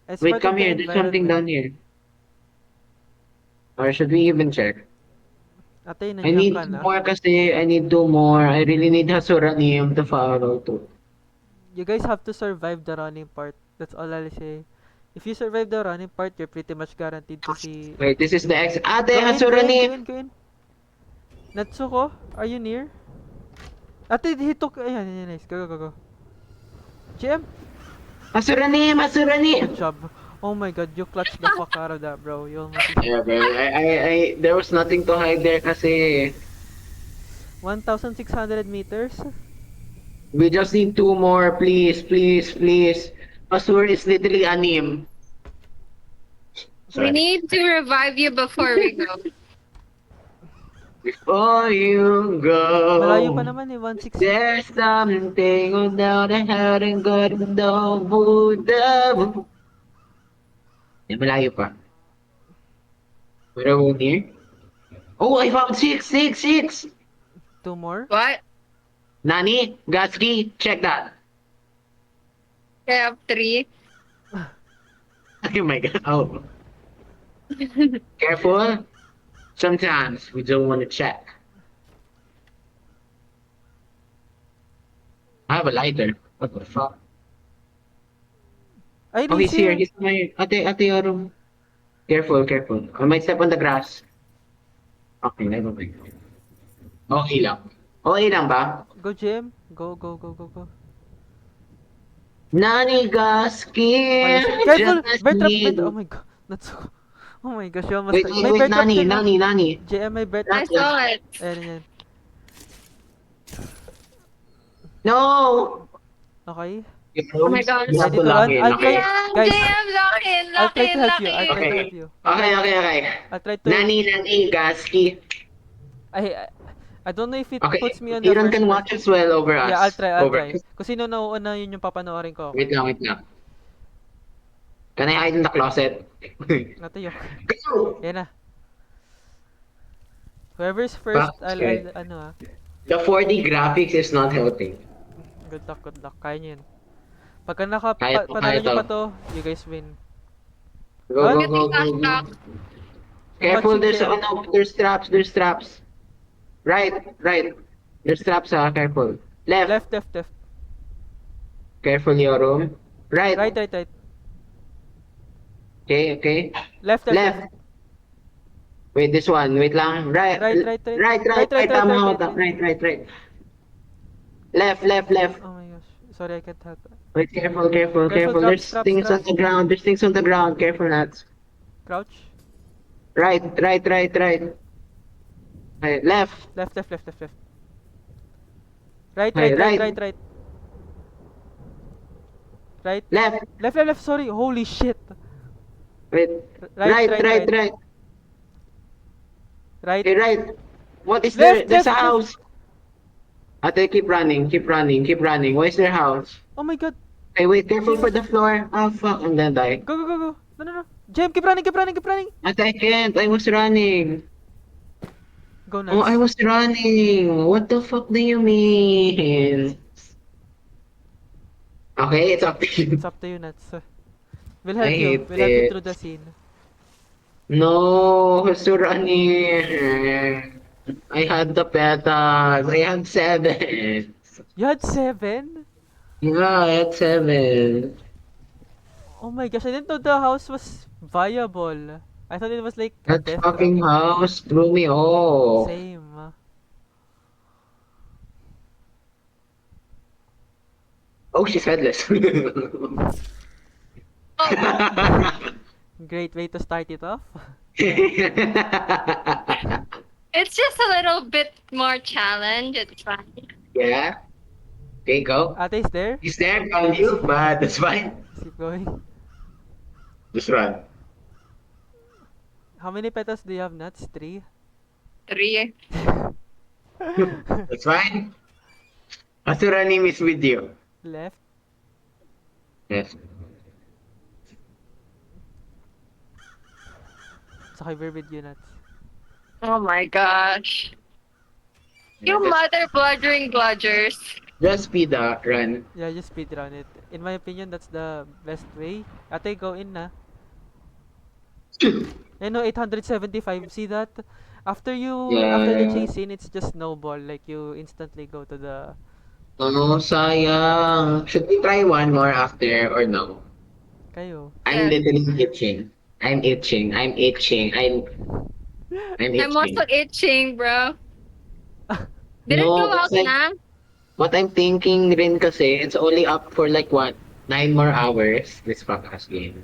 It's Wait, part come of the here. There's something down environment. here. Or should we even check? Ate, I nandiyan need ka na. more kasi I need 2 more. I really need Hasuranim to follow too. You guys have to survive the running part. That's all I'll say. If you survive the running part, you're pretty much guaranteed to see... Wait, this is the Ate, Go in, go in, go Hasuranim! in, go in. Natsuko, are you near? Ate, he took... Ayan, ayan, nice. Go, go, go, go. GM, Hasuranim! Hasuranim! good job. Oh my god, you clutched the fuck out of that, bro. You almost... Yeah, bro. There was nothing to hide there kasi 1,600 meters? we just need 2 more. Please, please, please. Asur is literally anim. We need to revive you before we go. Before you go. Malayo pa naman eh, 160. There's something without a head and got no Buddha. Eh, malayo pa. Where are we near? Oh, I found 6. 2 more? What? Nani, Gatsky, check that. I have 3. Oh my god. Oh. Careful. Sometimes we don't want to check. I have a lighter. What the fuck? Ay, Oh, he's here. here. He's my ate Yorum. Careful, careful. I might step on the grass. Okay, never mind. Okay lang. Okay lang ba? Go, GM. Go, go, go, go, go. Nani Gaski. Careful! Bear trap, bear trap. Oh my god. Natsuko. Oh my gosh, you almost... Wait, May wait, bear trap Nani, ka na. Nani. GM, may bear I trap. saw it. Ayan, ayan. No! Okay. Oh my God. You have Ready to to lock run? in, I'll okay? try- Damn, Guys, damn, lock in, I'll lock try in, to help lock you. I'll try in. to Okay. help you. Okay. I'll try to... Nani Gaski. I don't know if it Okay, puts me on the Iron first can place. watch as well over us. Yeah, I'll try. Over. Kung sino nauuna, yun yung papanoorin ko. Wait lang. Can I hide in the closet? Natayo. Go! Yan na. Whoever's first, I'll Okay. ano ah. The 4D graphics is not helping. Good luck. Kaya nyo yun. Pagka Kaya panalo nyo to. pa to, you guys win. Go, Huh? go, go, go, go. Careful, Watching there's traps. Right. There's traps, careful. Left. Left. Careful, Yorum. Right. Right. Okay. Left. Left. Wait, this one. Wait lang. Right. Tama ako. Right. Left. Oh my gosh. Sorry, I can't help it. Wait, careful. Traps, There's traps, things on traps. the ground. Careful, Nats. Crouch. Right. Right, left. Left. Right. Okay, right. Right. Left. Left. Sorry. Holy shit. Wait. Right. Right. Right. Okay, right. What is Left, there? There's a left. house. Ate, keep running. Where's their house? Oh my god. Okay, wait, careful for the floor. Oh, fuck, I'm gonna die. Go. No. Jem, keep running. Ate, I can't. I was running. Go Oh, I nuts. was running. What the fuck do you mean? Okay, it's up to you. It's up to you, nuts. We'll help I you. hate We'll help you it. through the scene. No, who's running? I had the petas. I had 7. You had 7? Yeah, I had 7. Oh my gosh, I didn't know the house was viable. I thought it was like a That death fucking trap. house threw me off. Same. Oh, she's headless. Great way to start it off. It's just a little bit more challenge. It's fine. Yeah. Okay, go. Ate is there? He's there on you, but that's fine. Let's keep going. Just run. How many petals do you have, nuts? 3? 3. That's fine. Asuranim is with you. Left. Yes. So we're with you, nuts. Oh my gosh. You mother bludgers. Just speed up, run. Yeah, just speed run it. In my opinion, that's the best way. Ate, go in na. I know 875. See that? After the Yeah. chase scene, it's just snowball. Like you instantly go to the. Oh, sayang. Should we try one more after or no? Kayo. I'm Yeah. literally itching. I'm itching. I'm itching. I'm also itching, bro. Did it No, go out it's like- na? What I'm thinking rin kasi, it's only up for like what? 9 more hours, this podcast game.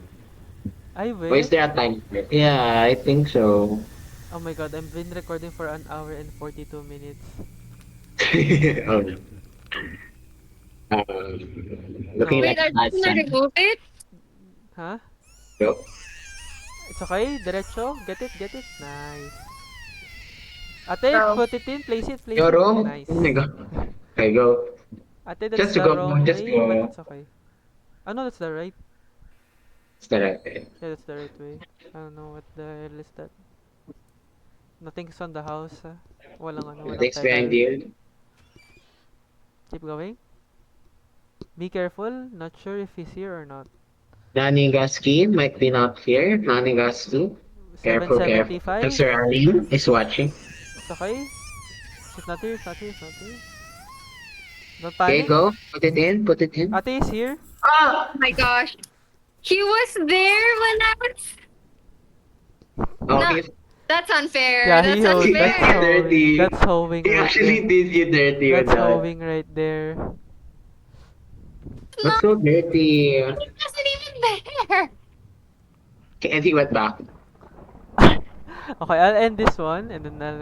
I Or is wish. there a time? Yeah, I think so. Oh my god, I've been recording for 1 hour and 42 minutes. Oh no. Looking Wait, like are you gonna remove it? Huh? Go. It's okay. Derecho. Get it. Nice. Ate, Go. put it in. Place it. Your room? Nice. Oh my god. Okay, go. Ate, that's Just the go, wrong just way, go. but it's okay. Oh no, that's the right. Is that okay? Yeah, that's the right way. I don't know what the hell is that. Nothing's on the house. Walang Thanks petal. behind you. Keep going. Be careful. Not sure if he's here or not. Nanigaski might be not here. Nanigaski. Careful. 775. And Sir Arlene is watching. It's okay. It's not here. Don't Okay, panic. go. Put it in. Ate is here. Oh my gosh. He was there when I was. Oh, No. he- That's unfair. Yeah, That's he hoed. unfair. That's hoeing. Dirty. That's hoeing he right actually there. did you dirty with That's that. hoeing right there. That's so dirty. He wasn't even there. Okay, and he went back. Okay, I'll end this one and then I'll